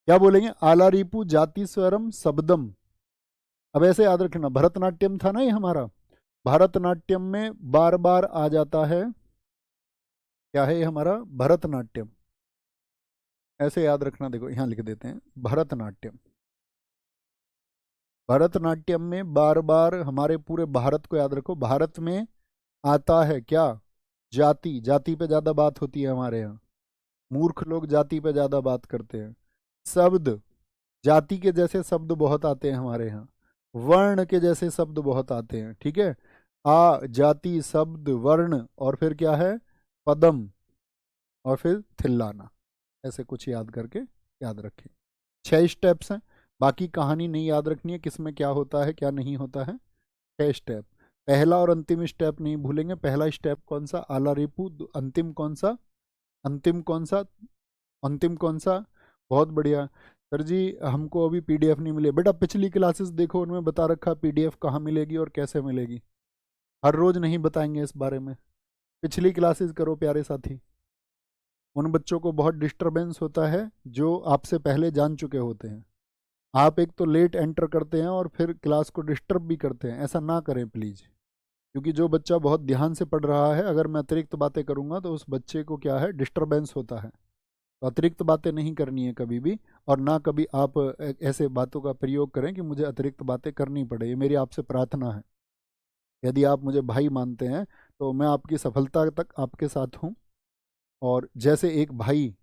क्या बोलेंगे, आला रिपु जाति स्वरम शब्दम। अब ऐसे याद रखना, भरतनाट्यम था ना ये हमारा, भरतनाट्यम में बार बार आ जाता है, क्या है ये हमारा, भरतनाट्यम। ऐसे याद रखना, देखो यहाँ लिख देते हैं भरतनाट्यम। भरतनाट्यम में बार बार, हमारे पूरे भारत को याद रखो, भारत में आता है क्या, जाति, जाति पे ज्यादा बात होती है हमारे यहाँ, मूर्ख लोग जाति पे ज्यादा बात करते हैं। शब्द, जाति के जैसे शब्द बहुत आते हैं हमारे यहाँ, वर्ण के जैसे शब्द बहुत आते हैं, ठीक है। आ जाति शब्द वर्ण, और फिर क्या है, पदम, और फिर थिल्लाना। ऐसे कुछ याद करके याद रखें। 6 स्टेप्स हैं, बाकी कहानी नहीं याद रखनी है किसमें क्या होता है क्या नहीं होता है। 6 स्टेप, पहला और अंतिम स्टेप नहीं भूलेंगे। पहला स्टेप कौन सा, आला रिपु, अंतिम कौन सा, अंतिम कौन सा, अंतिम कौन सा। बहुत बढ़िया। सर जी हमको अभी पीडीएफ नहीं मिले, बेटा पिछली क्लासेस देखो, उनमें बता रखा पीडीएफ कहाँ मिलेगी और कैसे मिलेगी। हर रोज नहीं बताएंगे इस बारे में, पिछली क्लासेस करो प्यारे साथी। उन बच्चों को बहुत डिस्टरबेंस होता है जो आपसे पहले जान चुके होते हैं। आप एक तो लेट एंटर करते हैं और फिर क्लास को डिस्टर्ब भी करते हैं, ऐसा ना करें प्लीज़। क्योंकि जो बच्चा बहुत ध्यान से पढ़ रहा है, अगर मैं अतिरिक्त बातें करूंगा तो उस बच्चे को क्या है, डिस्टरबेंस होता है। तो अतिरिक्त बातें नहीं करनी है कभी भी, और ना कभी आप ऐसे बातों का प्रयोग करें कि मुझे अतिरिक्त बातें करनी पड़े। ये मेरी आपसे प्रार्थना है। यदि आप मुझे भाई मानते हैं तो मैं आपकी सफलता तक आपके साथ हूँ। और जैसे एक भाई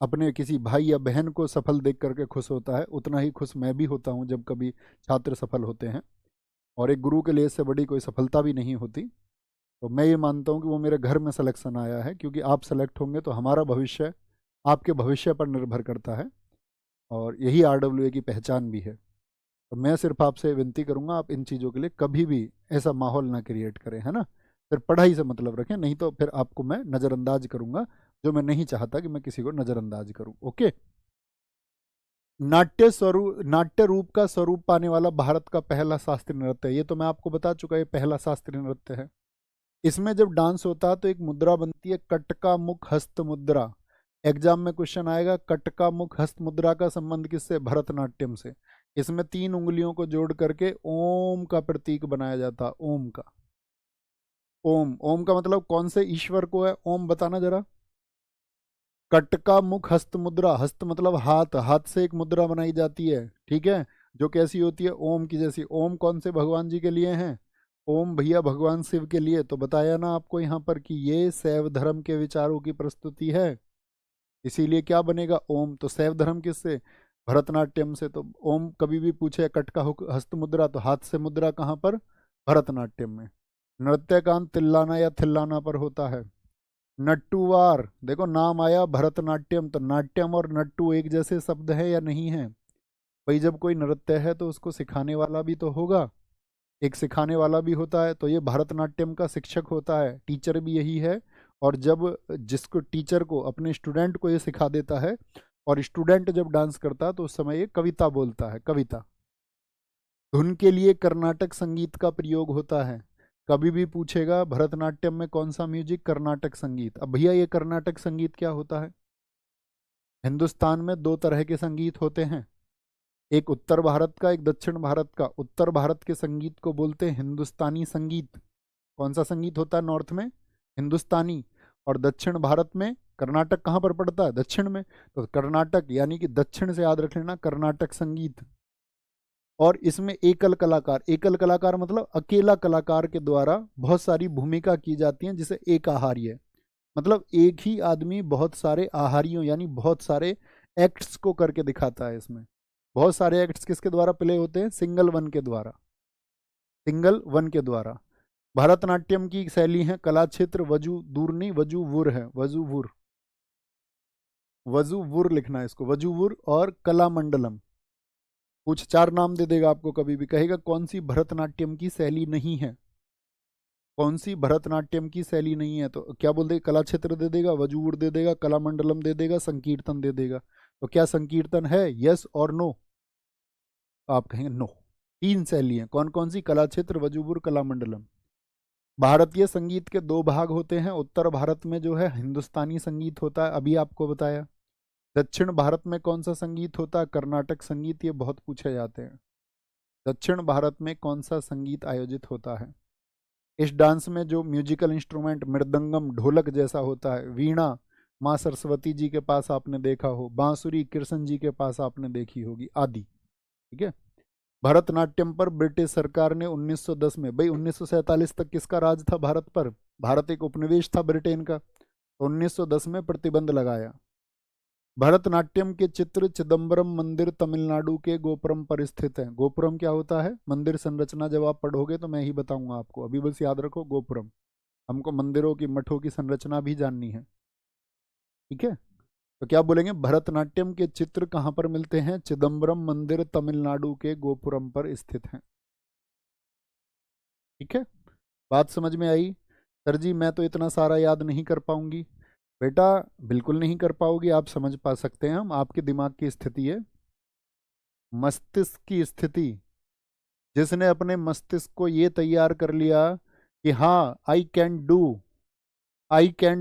अपने किसी भाई या बहन को सफल देख करके खुश होता है, उतना ही खुश मैं भी होता हूँ जब कभी छात्र सफल होते हैं। और एक गुरु के लिए इससे बड़ी कोई सफलता भी नहीं होती। तो मैं ये मानता हूँ कि वो मेरे घर में सिलेक्शन आया है, क्योंकि आप सेलेक्ट होंगे तो हमारा भविष्य आपके भविष्य पर निर्भर करता है, और यही आरडब्ल्यूए की पहचान भी है। तो मैं सिर्फ आपसे विनती करूंगा, आप इन चीज़ों के लिए कभी भी ऐसा माहौल ना क्रिएट करें, है ना। फिर पढ़ाई से मतलब रखें, नहीं तो फिर आपको मैं नज़रअंदाज करूंगा, जो मैं नहीं चाहता कि मैं किसी को नज़रअंदाज करूं। ओके। नाट्य स्वरूप, नाट्य रूप का स्वरूप पाने वाला भारत का पहला शास्त्रीय नृत्य है, ये तो मैं आपको बता चुका, ये पहला शास्त्रीय नृत्य है। इसमें जब डांस होता है तो एक मुद्रा बनती है, कटका मुख हस्त मुद्रा। एग्जाम में क्वेश्चन आएगा, कटका मुख हस्त मुद्रा का संबंध किससे, भरतनाट्यम से। इसमें 3 उंगलियों को जोड़ करके ओम का प्रतीक बनाया जाता, ओम का। ओम, ओम का मतलब कौन से ईश्वर को है, ओम बताना जरा। कटका मुख हस्त मुद्रा, हस्त मतलब हाथ, हाथ से एक मुद्रा बनाई जाती है, ठीक है, जो कैसी होती है, ओम की जैसी। ओम कौन से भगवान जी के लिए हैं, ओम भैया भगवान शिव के लिए। तो बताया ना आपको यहाँ पर कि ये शैव धर्म के विचारों की प्रस्तुति है, इसीलिए क्या बनेगा, ओम। तो शैव धर्म किससे, भरतनाट्यम से। तो ओम कभी भी पूछे कटका हस्त मुद्रा, तो हाथ से मुद्रा कहाँ पर, भरतनाट्यम में। नृत्यकांत तिल्लाना या थिल्लाना पर होता है। नट्टूवार, देखो नाम आया भरतनाट्यम, तो नाट्यम और नट्टू एक जैसे शब्द है या नहीं है। भाई जब कोई नृत्य है तो उसको सिखाने वाला भी तो होगा, एक सिखाने वाला भी होता है। तो ये भरतनाट्यम का शिक्षक होता है, टीचर भी यही है। और जब जिसको टीचर को अपने स्टूडेंट को ये सिखा देता है, और स्टूडेंट जब डांस करता है तो उस समय ये कविता बोलता है, कविता। धुन के लिए कर्नाटक संगीत का प्रयोग होता है। कभी भी पूछेगा भरतनाट्यम में कौन सा म्यूजिक, कर्नाटक संगीत। अब भैया ये कर्नाटक संगीत क्या होता है, हिंदुस्तान में 2 तरह के संगीत होते हैं, एक उत्तर भारत का, एक दक्षिण भारत का। उत्तर भारत के संगीत को बोलते हैं हिंदुस्तानी संगीत। कौन सा संगीत होता है नॉर्थ में, हिंदुस्तानी। और दक्षिण भारत में कर्नाटक कहाँ पर पड़ता है? दक्षिण में। तो कर्नाटक यानी कि दक्षिण से याद रख लेना, कर्नाटक संगीत। और इसमें एकल कलाकार, एकल कलाकार मतलब अकेला कलाकार के द्वारा बहुत सारी भूमिका की जाती है, जिसे एक आहार्य, मतलब एक ही आदमी बहुत सारे आहारियों यानी बहुत सारे एक्ट्स को करके दिखाता है। इसमें बहुत सारे एक्ट्स किसके द्वारा प्ले होते हैं? सिंगल वन के द्वारा, सिंगल वन के द्वारा। भरतनाट्यम की शैली है कला क्षेत्र वजू दूर नहीं, वजूवुर है, वजूवुर, वजूवुर लिखना है इसको, वजूवुर। और कला मंडलम, कुछ चार नाम दे देगा आपको, कभी भी कहेगा कौन सी भरतनाट्यम की शैली नहीं है, कौन सी भरतनाट्यम की शैली नहीं है, तो क्या बोल देगा? कला क्षेत्र दे देगा, वजूवुर दे देगा, कला मंडलम दे देगा, संकीर्तन दे देगा। तो क्या संकीर्तन है? यस और नो? आप कहेंगे नो। तीन शैली हैं, कौन कौन सी? कला क्षेत्र, वजूवुर, कला मंडलम। भारतीय संगीत के दो भाग होते हैं, उत्तर भारत में जो है हिंदुस्तानी संगीत होता है, अभी आपको बताया। दक्षिण भारत में कौन सा संगीत होता है? कर्नाटक संगीत। ये बहुत पूछे जाते हैं, दक्षिण भारत में कौन सा संगीत आयोजित होता है। इस डांस में जो म्यूजिकल इंस्ट्रूमेंट मृदंगम ढोलक जैसा होता है, वीणा माँ सरस्वती जी के पास आपने देखा हो, बांसुरी कृष्ण जी के पास आपने देखी होगी, आदि। ठीक है। भरतनाट्यम पर ब्रिटिश सरकार ने 1910 में, भाई 1947 तक किसका राज था भारत पर? भारत एक उपनिवेश था ब्रिटेन का। 1910 में प्रतिबंध लगाया। भरतनाट्यम के चित्र चिदम्बरम मंदिर तमिलनाडु के गोपुरम पर स्थित है। गोपुरम क्या होता है? मंदिर संरचना जब आप पढ़ोगे तो मैं ही बताऊंगा आपको, अभी बस याद रखो गोपुरम। हमको मंदिरों की, मठों की संरचना भी जाननी है। ठीक है। तो क्या बोलेंगे? भरतनाट्यम के चित्र कहाँ पर मिलते हैं? चिदम्बरम मंदिर तमिलनाडु के गोपुरम पर स्थित हैं। ठीक है, बात समझ में आई? सर जी मैं तो इतना सारा याद नहीं कर पाऊंगी। बेटा बिल्कुल नहीं कर पाओगी, आप समझ पा सकते हैं हम, आपके दिमाग की स्थिति है, मस्तिष्क की स्थिति। जिसने अपने मस्तिष्क को ये तैयार कर लिया कि हाँ आई कैन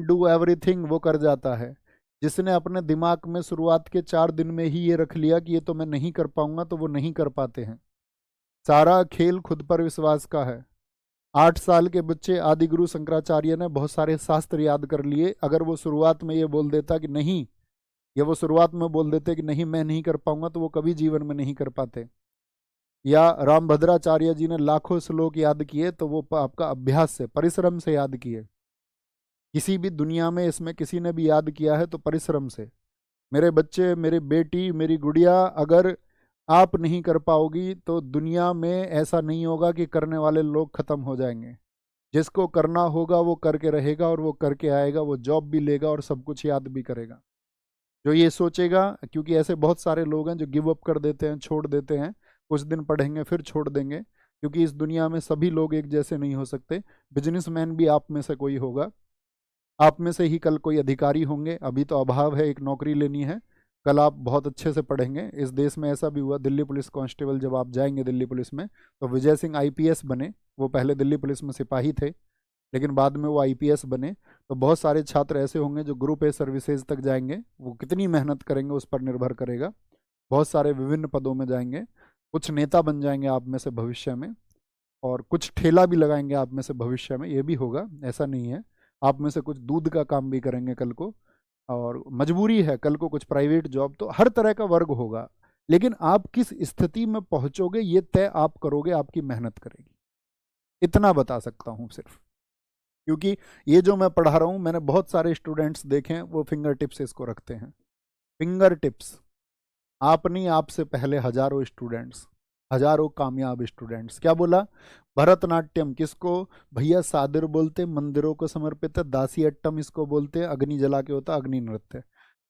डू एवरीथिंग, वो कर जाता है। जिसने अपने दिमाग में शुरुआत के 4 दिन में ही ये रख लिया कि ये तो मैं नहीं कर पाऊंगा, तो वो नहीं कर पाते हैं। सारा खेल खुद पर विश्वास का है। 8 साल के बच्चे आदिगुरु शंकराचार्य ने बहुत सारे शास्त्र याद कर लिए, अगर वो शुरुआत में ये बोल देता कि नहीं, या वो शुरुआत में बोल देते कि नहीं मैं नहीं कर पाऊंगा, तो वो कभी जीवन में नहीं कर पाते। या रामभद्राचार्य जी ने लाखों श्लोक याद किए, तो वो आपका अभ्यास से, परिश्रम से याद किए। किसी भी दुनिया में इसमें किसी ने भी याद किया है तो परिश्रम से। मेरे बच्चे, मेरी बेटी, मेरी गुड़िया, अगर आप नहीं कर पाओगी तो दुनिया में ऐसा नहीं होगा कि करने वाले लोग खत्म हो जाएंगे। जिसको करना होगा वो करके रहेगा, और वो करके आएगा, वो जॉब भी लेगा और सब कुछ याद भी करेगा। जो ये सोचेगा, क्योंकि ऐसे बहुत सारे लोग हैं जो गिव अप कर देते हैं, छोड़ देते हैं, कुछ दिन पढ़ेंगे फिर छोड़ देंगे, क्योंकि इस दुनिया में सभी लोग एक जैसे नहीं हो सकते। बिजनेसमैन भी आप में से कोई होगा, आप में से ही कल कोई अधिकारी होंगे। अभी तो अभाव है, एक नौकरी लेनी है, कल आप बहुत अच्छे से पढ़ेंगे। इस देश में ऐसा भी हुआ, दिल्ली पुलिस कांस्टेबल जब आप जाएंगे दिल्ली पुलिस में, तो विजय सिंह आईपीएस बने। वो पहले दिल्ली पुलिस में सिपाही थे, लेकिन बाद में वो आईपीएस बने। तो बहुत सारे छात्र ऐसे होंगे जो ग्रुप ए सर्विसेज तक जाएंगे, वो कितनी मेहनत करेंगे उस पर निर्भर करेगा। बहुत सारे विभिन्न पदों में जाएंगे, कुछ नेता बन जाएंगे आप में से भविष्य में, और कुछ ठेला भी लगाएंगे आप में से भविष्य में, ये भी होगा, ऐसा नहीं है। आप में से कुछ दूध का काम भी करेंगे कल को, और मजबूरी है कल को कुछ प्राइवेट जॉब, तो हर तरह का वर्ग होगा। लेकिन आप किस स्थिति में पहुंचोगे ये तय आप करोगे, आपकी मेहनत करेगी, इतना बता सकता हूं सिर्फ। क्योंकि ये जो मैं पढ़ा रहा हूं, मैंने बहुत सारे स्टूडेंट्स देखे हैं, वो फिंगर टिप्स इसको रखते हैं। फिंगर टिप्स, आप नहीं, आपसे पहले हजारों स्टूडेंट्स, हजारों कामयाब स्टूडेंट्स। क्या बोला? भरतनाट्यम किसको भैया सादर बोलते? मंदिरों को समर्पित है। दासी अट्टम इसको बोलते हैं, अग्नि जला के होता, अग्नि नृत्य।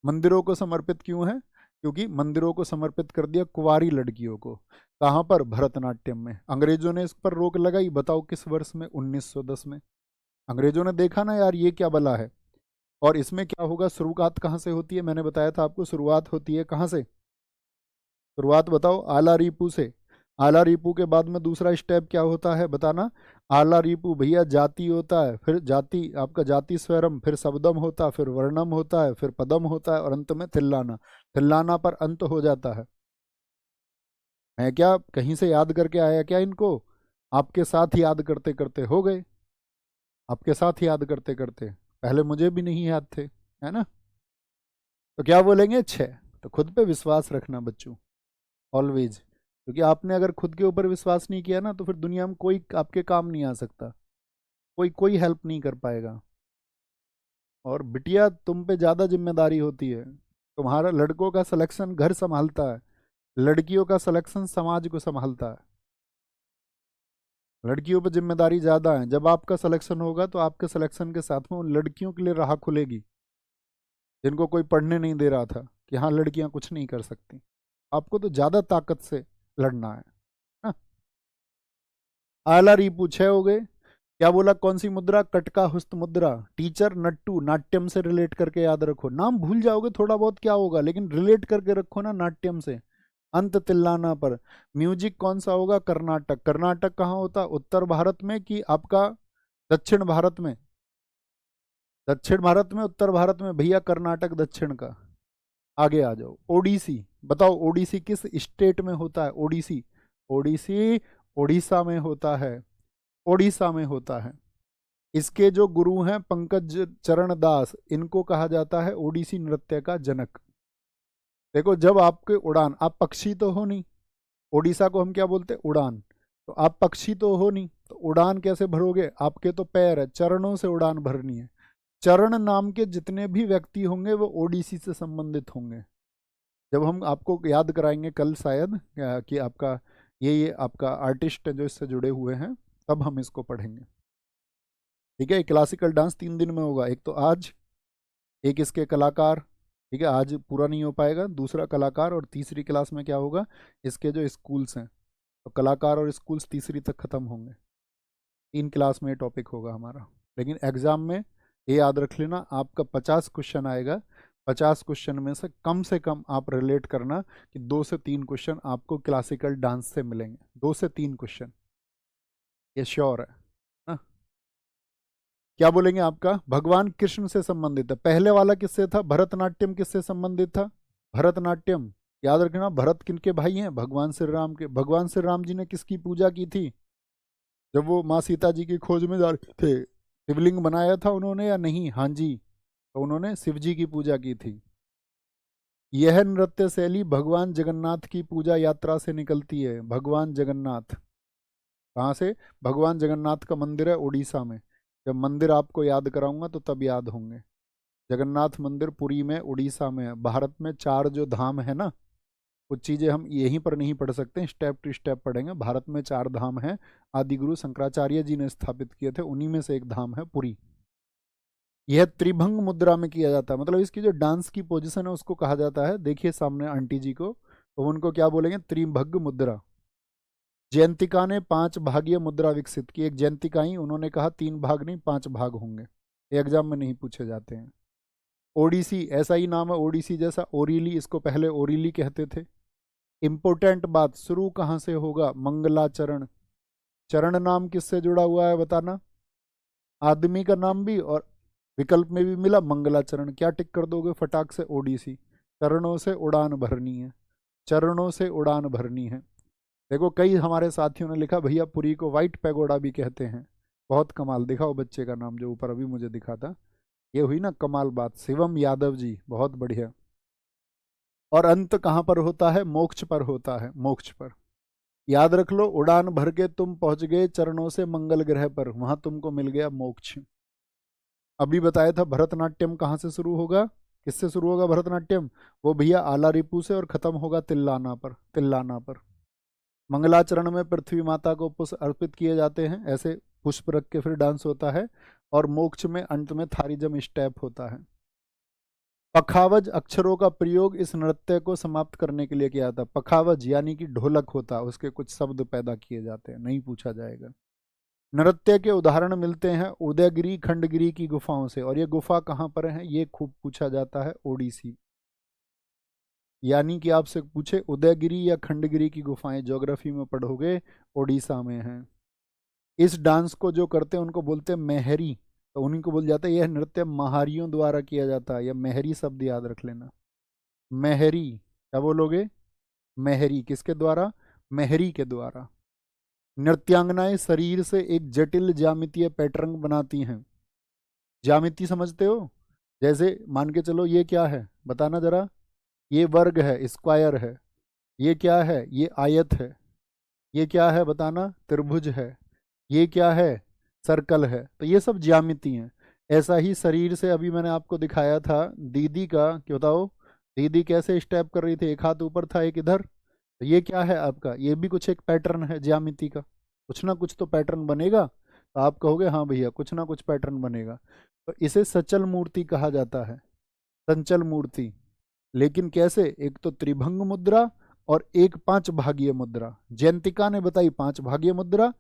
मंदिरों को समर्पित क्यों है? क्योंकि मंदिरों को समर्पित कर दिया कुंवारी लड़कियों को। कहाँ पर? भरतनाट्यम में। अंग्रेजों ने इस पर रोक लगाई, बताओ किस वर्ष में? 1910 में। अंग्रेजों ने देखा ना यार ये क्या बला है। और इसमें क्या होगा, शुरुआत कहाँ से होती है? मैंने बताया था आपको, शुरुआत होती है कहाँ से? शुरुआत बताओ, आला रीपू से। आला रीपू के बाद में दूसरा स्टेप क्या होता है बताना? आला रीपू भैया जाति होता है, फिर जाति आपका जाति स्वरम, फिर शब्दम होता है, फिर वर्णम होता है, फिर पदम होता है, और अंत में थिल्लाना। थिल्लाना पर अंत हो जाता है। मैं क्या कहीं से याद करके आया क्या इनको? आपके साथ ही याद करते करते हो गए। आपके साथ याद करते करते, पहले मुझे भी नहीं याद थे, है ना। तो क्या बोलेंगे? 6। तो खुद पे विश्वास रखना बच्चों, ऑलवेज, क्योंकि आपने अगर खुद के ऊपर विश्वास नहीं किया ना तो फिर दुनिया में कोई आपके काम नहीं आ सकता, कोई कोई हेल्प नहीं कर पाएगा। और बिटिया तुम पे ज़्यादा जिम्मेदारी होती है, तुम्हारा लड़कों का सिलेक्शन घर संभालता है, लड़कियों का सिलेक्शन समाज को संभालता है। लड़कियों पे जिम्मेदारी ज़्यादा है, जब आपका सिलेक्शन होगा तो आपके सिलेक्शन के साथ में उन लड़कियों के लिए राह खुलेगी जिनको कोई पढ़ने नहीं दे रहा था कि हाँ लड़कियां कुछ नहीं कर सकती। आपको तो ज़्यादा ताकत से लड़ना है ना। आला रीपू 6 हो गए। क्या बोला? कौन सी मुद्रा? कटका हुस्त मुद्रा। टीचर नट्टू, नाट्यम से रिलेट करके याद रखो, नाम भूल जाओगे थोड़ा बहुत क्या होगा, लेकिन रिलेट करके रखो ना नाट्यम से। अंत तिल्लाना पर। म्यूजिक कौन सा होगा? कर्नाटक। कर्नाटक कहाँ होता? उत्तर भारत में कि आपका दक्षिण भारत में? दक्षिण भारत में, उत्तर भारत में भैया, कर्नाटक दक्षिण का। आगे आ जाओ। ओडिसी, बताओ ओडिसी किस स्टेट में होता है? ओडिसी, ओडिसी ओडिशा में होता है, ओडिशा में होता है। इसके जो गुरु हैं पंकज चरण दास, इनको कहा जाता है ओडिसी नृत्य का जनक। देखो जब आपके उड़ान, आप पक्षी तो हो नहीं, ओडिशा को हम क्या बोलते हैं? उड़ान। तो आप पक्षी तो हो नहीं, तो उड़ान कैसे भरोगे? आपके तो पैर है, चरणों से उड़ान भरनी है। चरण नाम के जितने भी व्यक्ति होंगे वो ओडिसी से संबंधित होंगे। जब हम आपको याद कराएंगे कल शायद कि आपका ये आपका आर्टिस्ट जो इससे जुड़े हुए हैं, तब हम इसको पढ़ेंगे। ठीक है, क्लासिकल डांस 3 दिन में होगा, एक तो आज, एक इसके कलाकार, ठीक है, आज पूरा नहीं हो पाएगा, दूसरा कलाकार, और तीसरी क्लास में क्या होगा? इसके जो स्कूल्स हैं, तो कलाकार और स्कूल्स तीसरी तक खत्म होंगे। 3 क्लास में ये टॉपिक होगा हमारा। लेकिन एग्जाम में ये याद रख लेना, आपका 50 क्वेश्चन आएगा, 50 क्वेश्चन में से कम आप रिलेट करना कि 2 से 3 क्वेश्चन आपको क्लासिकल डांस से मिलेंगे, 2 से 3 क्वेश्चन, ये श्योर है ना। क्या बोलेंगे? आपका भगवान कृष्ण से संबंधित है। पहले वाला किससे था? भरतनाट्यम किससे संबंधित था? भरतनाट्यम, याद रखना, भरत किनके भाई हैं? भगवान श्री राम के। भगवान श्री राम जी ने किसकी पूजा की थी जब वो माँ सीता जी की खोज में जा रहे थे? शिवलिंग बनाया था उन्होंने या नहीं? हाँ जी, तो उन्होंने शिव जी की पूजा की थी। यह नृत्य शैली भगवान जगन्नाथ की पूजा यात्रा से निकलती है। भगवान जगन्नाथ कहाँ से? भगवान जगन्नाथ का मंदिर है उड़ीसा में। जब मंदिर आपको याद कराऊंगा तो तब याद होंगे। जगन्नाथ मंदिर पुरी में, उड़ीसा में है। भारत में 4 जो धाम है ना, कुछ चीज़ें हम यहीं पर नहीं पढ़ सकते, स्टेप टू स्टेप पढ़ेंगे। भारत में 4 धाम हैं, आदि गुरु शंकराचार्य जी ने स्थापित किए थे, उन्हीं में से एक धाम है पुरी। यह त्रिभंग मुद्रा में किया जाता है, मतलब इसकी जो डांस की पोजीशन है उसको कहा जाता है, देखिए सामने आंटी जी को, तो उनको क्या बोलेंगे? त्रिभंग मुद्रा। जयंतिका ने 5 भागीय मुद्रा विकसित की। एक जयंतिका ही, उन्होंने कहा 3 भाग नहीं 5 भाग होंगे, एग्जाम में नहीं पूछे जाते हैं। ओडिसी, ऐसा ही नाम है ओडिसी जैसा, ओरीली, इसको पहले ओरीली कहते थे। इंपोर्टेंट बात, शुरू कहाँ से होगा? मंगलाचरण। चरण नाम किससे जुड़ा हुआ है बताना? आदमी का नाम भी, और विकल्प में भी मिला मंगलाचरण। क्या टिक कर दोगे फटाक से? ओडिसी। चरणों से उड़ान भरनी है, चरणों से उड़ान भरनी है। देखो कई हमारे साथियों ने लिखा भैया पुरी को व्हाइट पैगोडा भी कहते हैं। बहुत कमाल। दिखाओ बच्चे का नाम जो ऊपर अभी मुझे दिखा था, ये हुई ना कमाल बात, शिवम यादव जी, बहुत बढ़िया। और अंत कहाँ पर होता है? मोक्ष पर होता है, मोक्ष पर। याद रख लो, उड़ान भर के तुम पहुंच गए चरणों से मंगल ग्रह पर, वहां तुमको मिल गया मोक्ष। अभी बताया था भरतनाट्यम कहाँ से शुरू होगा, किससे शुरू होगा भरतनाट्यम? वो भैया आला रिपू से, और खत्म होगा तिल्लाना पर, तिल्लाना पर। मंगलाचरण में पृथ्वी माता को पुष्प अर्पित किए जाते हैं, ऐसे पुष्प रख के फिर डांस होता है। और मोक्ष में अंत में थारिजम स्टेप होता है। पखावज अक्षरों का प्रयोग इस नृत्य को समाप्त करने के लिए किया था। पखावज यानी कि ढोलक होता, उसके कुछ शब्द पैदा किए जाते हैं, नहीं पूछा जाएगा। नृत्य के उदाहरण मिलते हैं उदयगिरी खंडगिरी की गुफाओं से, और ये गुफा कहाँ पर है ये खूब पूछा जाता है, ओडिसी। यानी कि आपसे पूछे उदयगिरी या खंडगिरी की गुफाएं, ज्योग्राफी में पढ़ोगे, ओडिशा में हैं। इस डांस को जो करते हैं उनको बोलते हैं मेहरी, तो उन्हीं को बोल जाता है यह नृत्य महारियों द्वारा किया जाता है। यह मेहरी शब्द याद रख लेना। मेहरी, क्या बोलोगे? मेहरी किसके द्वारा? मेहरी के द्वारा। नृत्यांगनाएं शरीर से एक जटिल ज्यामितीय पैटर्न बनाती हैं। ज्यामिति समझते हो? जैसे मान के चलो, ये क्या है बताना जरा। ये वर्ग है, स्क्वायर है। ये क्या है? ये आयत है। ये क्या है बताना? त्रिभुज है। ये क्या है? सर्कल है। तो ये सब ज्यामिति हैं। ऐसा ही शरीर से अभी मैंने आपको दिखाया था दीदी का, कि बताओ दीदी कैसे स्टेप कर रही थी, एक हाथ ऊपर था एक इधर। तो ये क्या है आपका? ये भी कुछ एक पैटर्न है ज्यामिति का। कुछ ना कुछ तो पैटर्न बनेगा, तो आप कहोगे हाँ भैया कुछ ना कुछ पैटर्न बनेगा। तो इसे सचल मूर्ति कहा जाता है, संचल मूर्ति। लेकिन कैसे? एक तो त्रिभंग मुद्रा और एक पांच भागीय मुद्रा। जयंतिका ने बताई पांच भागीय मुद्रा,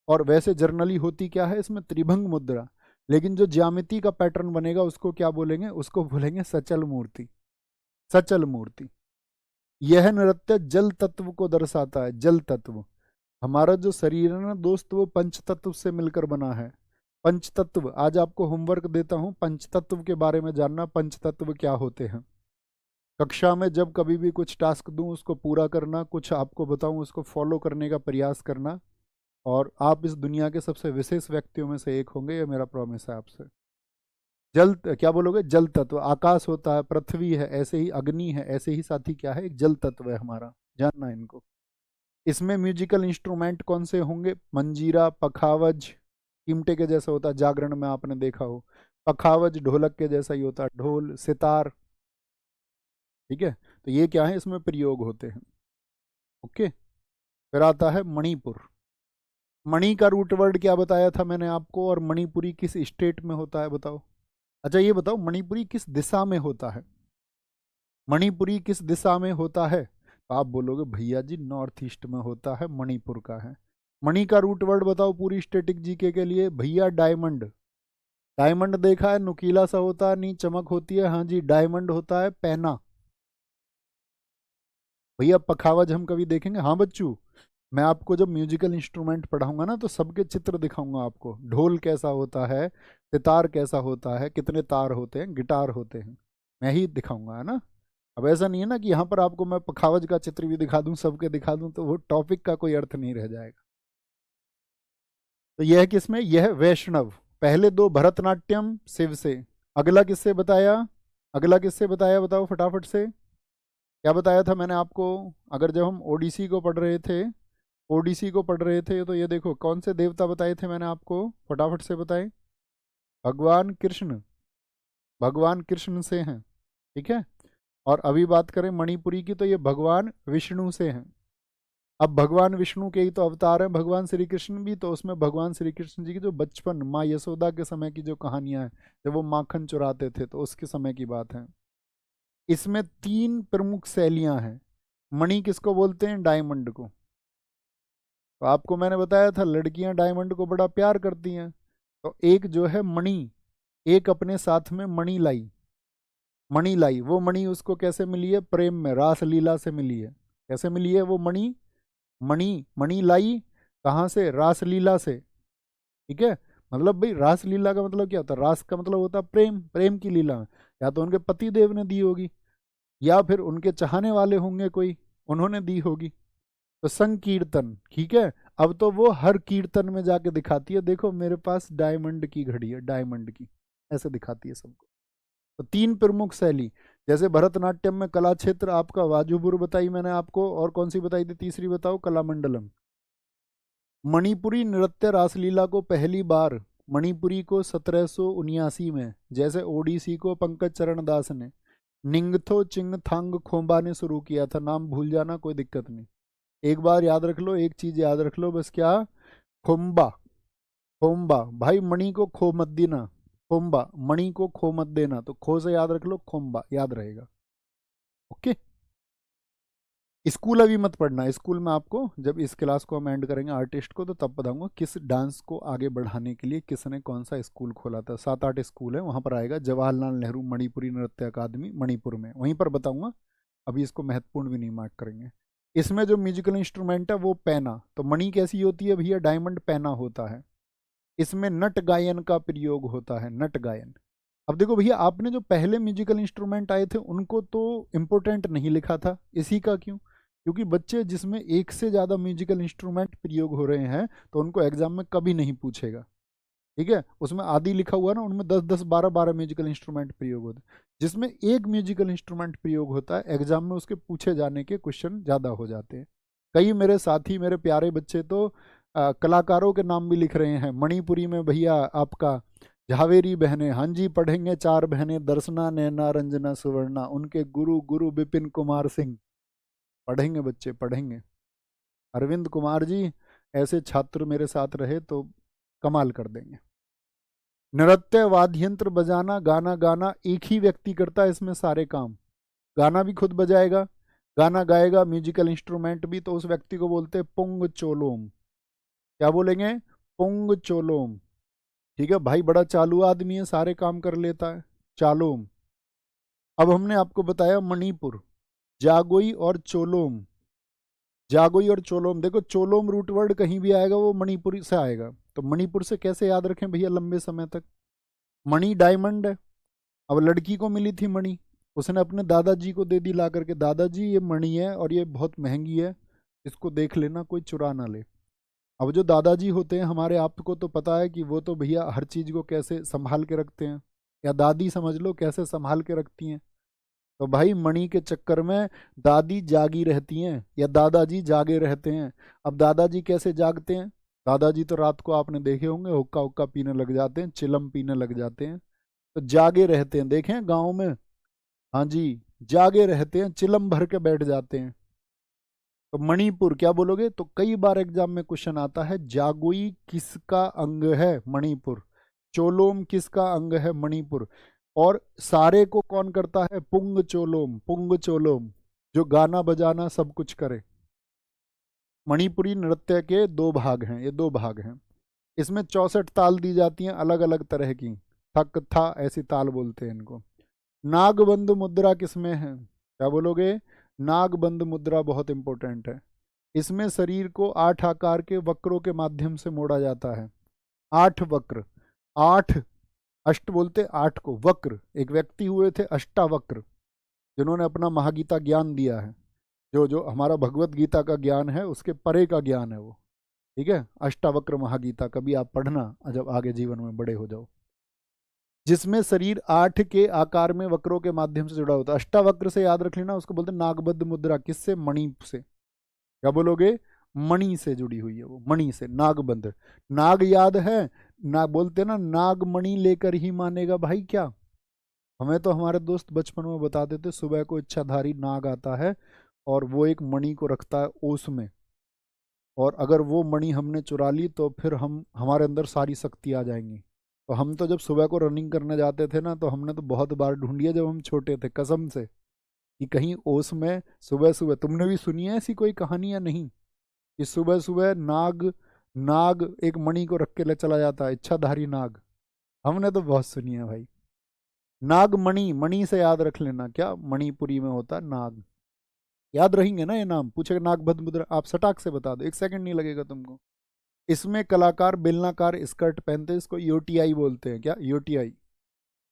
और वैसे जर्नली होती क्या है इसमें? त्रिभंग मुद्रा। लेकिन जो ज्यामिति का पैटर्न बनेगा उसको क्या बोलेंगे? उसको बोलेंगे सचल मूर्ति। सचल मूर्ति। यह नृत्य जल तत्व को दर्शाता है। जल तत्व। हमारा जो शरीर है ना दोस्त, वो पंच तत्व से मिलकर बना है। पंच तत्व, आज आपको होमवर्क देता हूं, पंच तत्व के बारे में जानना। पंच तत्व क्या होते हैं? कक्षा में जब कभी भी कुछ टास्क दूं उसको पूरा करना, कुछ आपको बताऊं उसको फॉलो करने का प्रयास करना, और आप इस दुनिया के सबसे विशेष व्यक्तियों में से एक होंगे, ये मेरा प्रॉमिस है आपसे। जल क्या बोलोगे? जल तत्व। आकाश होता है, पृथ्वी है, ऐसे ही अग्नि है, ऐसे ही साथी क्या है? एक जल तत्व है हमारा, जानना इनको। इसमें म्यूजिकल इंस्ट्रूमेंट कौन से होंगे? मंजीरा, पखावज, चिमटे के जैसा होता है, जागरण में आपने देखा हो। पखावज ढोलक के जैसा ही होता है, ढोल, सितार। ठीक है, तो ये क्या है? इसमें प्रयोग होते हैं। ओके। फिर आता है मणिपुर। मणि का रूट वर्ड क्या बताया था मैंने आपको? और मणिपुरी किस स्टेट में होता है बताओ? अच्छा ये बताओ, मणिपुरी किस दिशा में होता है? मणिपुरी किस दिशा में होता है? तो आप बोलोगे भैया जी नॉर्थ ईस्ट में होता है, मणिपुर का है। मणि का रूट वर्ड बताओ पूरी स्टैटिक जीके के लिए भैया। डायमंड। डायमंड देखा है? नुकीला सा होता है, नी चमक होती है। हाँ जी, डायमंड होता है पैना। भैया पखावज हम कभी देखेंगे? हाँ बच्चू, मैं आपको जब म्यूजिकल इंस्ट्रूमेंट पढ़ाऊंगा ना तो सबके चित्र दिखाऊंगा आपको। ढोल कैसा होता है, सितार कैसा होता है, कितने तार होते हैं, गिटार होते हैं, मैं ही दिखाऊंगा, है ना। अब ऐसा नहीं है ना कि यहाँ पर आपको मैं पखावज का चित्र भी दिखा दूं, सबके दिखा दूं, तो वो टॉपिक का कोई अर्थ नहीं रह जाएगा। तो यह किसमें? यह वैष्णव। पहले दो भरतनाट्यम शिव से। अगला किससे बताया? अगला किससे बताया बताओ फटाफट से। क्या बताया था मैंने आपको? अगर जब हम ओडिसी को पढ़ रहे थे, ओडिसी को पढ़ रहे थे, तो ये देखो कौन से देवता बताए थे मैंने आपको, फटाफट से बताएं। भगवान कृष्ण। भगवान कृष्ण से हैं। ठीक है। और अभी बात करें मणिपुरी की, तो ये भगवान विष्णु से हैं। अब भगवान विष्णु के ही तो अवतार हैं भगवान श्री कृष्ण भी, तो उसमें भगवान श्री कृष्ण जी की जो बचपन, माँ यशोदा के समय की जो कहानियां हैं, जब वो माखन चुराते थे, तो उसके समय की बात है। इसमें तीन प्रमुख शैलियां हैं। मणि किसको बोलते हैं? डायमंड को। तो आपको मैंने बताया था लड़कियां डायमंड को बड़ा प्यार करती हैं। तो एक जो है मणि, एक अपने साथ में मणि लाई। मणि लाई, वो मणि उसको कैसे मिली है? प्रेम में, रास लीला से मिली है। कैसे मिली है वो मणि? मणि, मणि लाई कहाँ से? रास लीला से। ठीक है। मतलब भाई रास लीला का मतलब क्या होता है? रास का मतलब होता है प्रेम, प्रेम की लीला। या तो उनके पति देव ने दी होगी, या फिर उनके चाहने वाले होंगे कोई, उन्होंने दी होगी। तो संकीर्तन, ठीक है। अब तो वो हर कीर्तन में जाके दिखाती है, देखो मेरे पास डायमंड की घड़ी है, डायमंड की, ऐसे दिखाती है सबको। तो तीन प्रमुख शैली, जैसे भरतनाट्यम में कला क्षेत्र आपका वाजुबुर बताई मैंने आपको, और कौन सी बताई थी तीसरी बताओ? कलामंडलम। मणिपुरी नृत्य रासलीला को पहली बार मणिपुरी को 1779 में, जैसे ओडिसी को पंकज चरण दास ने, निंगथो चिंगथांग खोम्बा ने शुरू किया था। नाम भूल जाना कोई दिक्कत नहीं, एक बार याद रख लो, एक चीज याद रख लो बस, क्या? खोम्बा। खोम्बा भाई, मणि को खो मत देना। खोम्बा, मणि को खो मत देना, तो खो से याद रख लो, खोम्बा याद रहेगा। ओके। स्कूल अभी मत पढ़ना, स्कूल में आपको जब इस क्लास को हम एंड करेंगे आर्टिस्ट को, तो तब बताऊंगा किस डांस को आगे बढ़ाने के लिए किसने कौन सा स्कूल खोला था। 7-8 स्कूल है, वहां पर आएगा जवाहरलाल नेहरू मणिपुरी नृत्य अकादमी मणिपुर में, वहीं पर बताऊंगा। अभी इसको महत्वपूर्ण भी नहीं मार्क करेंगे। इसमें जो म्यूजिकल इंस्ट्रूमेंट है वो पैना। तो मणि कैसी होती है भैया? डायमंड पैना होता है। इसमें नट गायन का प्रयोग होता है, नट गायन। अब देखो भैया, आपने जो पहले म्यूजिकल इंस्ट्रूमेंट आए थे उनको तो इम्पोर्टेंट नहीं लिखा था, इसी का क्यों? क्योंकि बच्चे जिसमें एक से ज़्यादा म्यूजिकल इंस्ट्रूमेंट प्रयोग हो रहे हैं तो उनको एग्जाम में कभी नहीं पूछेगा। ठीक है, उसमें आदि लिखा हुआ ना, उनमें 10-10 12-12 म्यूजिकल इंस्ट्रूमेंट प्रयोग होते हैं। जिसमें एक म्यूजिकल इंस्ट्रूमेंट प्रयोग होता है एग्जाम में उसके पूछे जाने के क्वेश्चन ज़्यादा हो जाते हैं। कई मेरे साथी, मेरे प्यारे बच्चे तो कलाकारों के नाम भी लिख रहे हैं। मणिपुरी में भैया आपका झावेरी बहनें, हाँ जी पढ़ेंगे 4 बहनें, दर्शना नैना रंजना सुवर्णा, उनके गुरु गुरु विपिन कुमार सिंह। पढ़ेंगे बच्चे, पढ़ेंगे। अरविंद कुमार जी, ऐसे छात्र मेरे साथ रहे तो कमाल कर देंगे। नृत्य, वाद्य यंत्र बजाना, गाना गाना, एक ही व्यक्ति करता है इसमें सारे काम। गाना भी खुद बजाएगा, गाना गाएगा, म्यूजिकल इंस्ट्रूमेंट भी, तो उस व्यक्ति को बोलते हैं पुंग चोलोम। क्या बोलेंगे? पुंग चोलोम। ठीक है भाई, बड़ा चालू आदमी है, सारे काम कर लेता है, चालोम। अब हमने आपको बताया मणिपुर, जागोई और चोलोम। जागोई और चोलोम, देखो चोलोम रूट वर्ड कहीं भी आएगा वो मणिपुरी से आएगा। तो मणिपुर से कैसे याद रखें भैया लंबे समय तक? मणि डायमंड है। अब लड़की को मिली थी मणि, उसने अपने दादाजी को दे दी ला करके, दादाजी ये मणि है और ये बहुत महंगी है, इसको देख लेना कोई चुरा ना ले। अब जो दादाजी होते हैं हमारे, आपको तो पता है कि वो तो भैया हर चीज़ को कैसे संभाल के रखते हैं, या दादी समझ लो कैसे संभाल के रखती हैं। तो भाई मणि के चक्कर में दादी जागी रहती हैं या दादाजी जागे रहते हैं। अब दादाजी कैसे जागते हैं? दादाजी तो रात को आपने देखे होंगे हुक्का हुक्का पीने लग जाते हैं, चिलम पीने लग जाते हैं, तो जागे रहते हैं, देखें गाँव में। हाँ जी, जागे रहते हैं, चिलम भर के बैठ जाते हैं। तो मणिपुर क्या बोलोगे? तो कई बार एग्जाम में क्वेश्चन आता है, जागोई किसका अंग है? मणिपुर। चोलोम किसका अंग है? मणिपुर। और सारे को कौन करता है? पुंग चोलोम, पुंग चोलोम, जो गाना बजाना सब कुछ करे। मणिपुरी नृत्य के 2 भाग हैं, ये 2 भाग हैं। इसमें 64 ताल दी जाती हैं अलग अलग तरह की, थक था ऐसी ताल बोलते हैं इनको। नागबंद मुद्रा किसमें है? क्या बोलोगे? नागबंद मुद्रा बहुत इंपॉर्टेंट है। इसमें शरीर को 8 आकार के वक्रों के माध्यम से मोड़ा जाता है। 8 वक्र, 8, अष्ट बोलते 8 को, वक्र। एक व्यक्ति हुए थे अष्टावक्र, जिन्होंने अपना महागीता ज्ञान दिया है। जो जो हमारा भगवत गीता का ज्ञान है उसके परे का ज्ञान है वो। ठीक है, अष्टावक्र महागीता कभी आप पढ़ना जब आगे जीवन में बड़े हो जाओ। जिसमें शरीर 8 के आकार में वक्रों के माध्यम से जुड़ा होता है। अष्टावक्र से याद रख लेना, उसको बोलते हैं नागबद्ध मुद्रा। किससे? मणि से। क्या बोलोगे? मणि से जुड़ी हुई है वो, मणि से, नागबंध। नाग याद है ना, बोलते ना नागमणि लेकर ही मानेगा भाई क्या। हमें तो हमारे दोस्त बचपन में बताते थे सुबह को इच्छाधारी नाग आता है और वो एक मणि को रखता है ओस में, और अगर वो मणि हमने चुरा ली तो फिर हमारे अंदर सारी शक्ति आ जाएंगी। तो हम तो जब सुबह को रनिंग करने जाते थे ना, तो हमने तो बहुत बार ढूंढ लिया जब हम छोटे थे, कसम से, कि कहीं ओस में सुबह सुबह, तुमने भी सुनी है ऐसी कोई कहानी या नहीं, कि सुबह सुबह नाग नाग एक मणि को रख के ले चला जाता है, इच्छाधारी नाग। हमने तो बहुत सुनी है भाई। नागमणि, मणि से याद रख लेना, क्या मणिपुरी में होता है नाग। याद रहेंगे ना ये नाम? पूछेगा नागबद्ध मुद्रा, आप सटाक से बता दो, 1 सेकंड नहीं लगेगा तुमको। इसमें कलाकार बेलनाकार स्कर्ट पहनते हैं, इसको यूटीआई बोलते हैं। क्या? यूटीआई।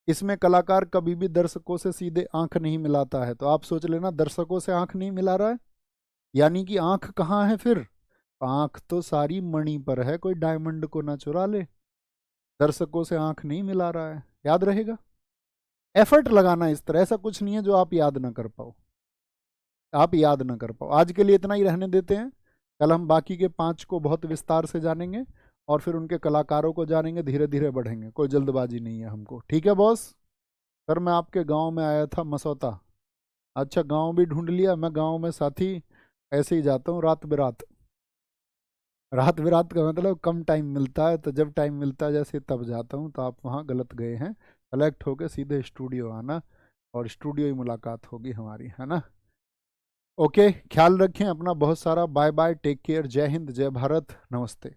इसमें कलाकार कभी भी दर्शकों से सीधे आंख नहीं मिलाता है। तो आप सोच लेना, दर्शकों से आंख नहीं मिला रहा है, यानी कि आंख कहाँ है फिर? आंख तो सारी मणि पर है, कोई डायमंड को ना चुरा ले। दर्शकों से आंख नहीं मिला रहा है, याद रहेगा। एफर्ट लगाना इस तरह, ऐसा कुछ नहीं है जो आप याद ना कर पाओ, आप याद ना कर पाओ। आज के लिए इतना ही रहने देते हैं, कल हम बाकी के 5 को बहुत विस्तार से जानेंगे और फिर उनके कलाकारों को जानेंगे, धीरे धीरे बढ़ेंगे, कोई जल्दबाजी नहीं है हमको। ठीक है बॉस? सर मैं आपके गांव में आया था, मसौता। अच्छा, गांव भी ढूंढ लिया। मैं गांव में साथी ऐसे ही जाता हूँ रात बेरात। रात बेरात का मतलब कम टाइम मिलता है, तो जब टाइम मिलता है जैसे तब जाता हूँ। तो आप वहाँ गलत गए हैं, सेलेक्ट होकर सीधे स्टूडियो आना और स्टूडियो ही मुलाकात होगी हमारी, है ना। ओके, ख्याल रखें अपना बहुत सारा। बाय बाय, टेक केयर, जय हिंद, जय भारत, नमस्ते।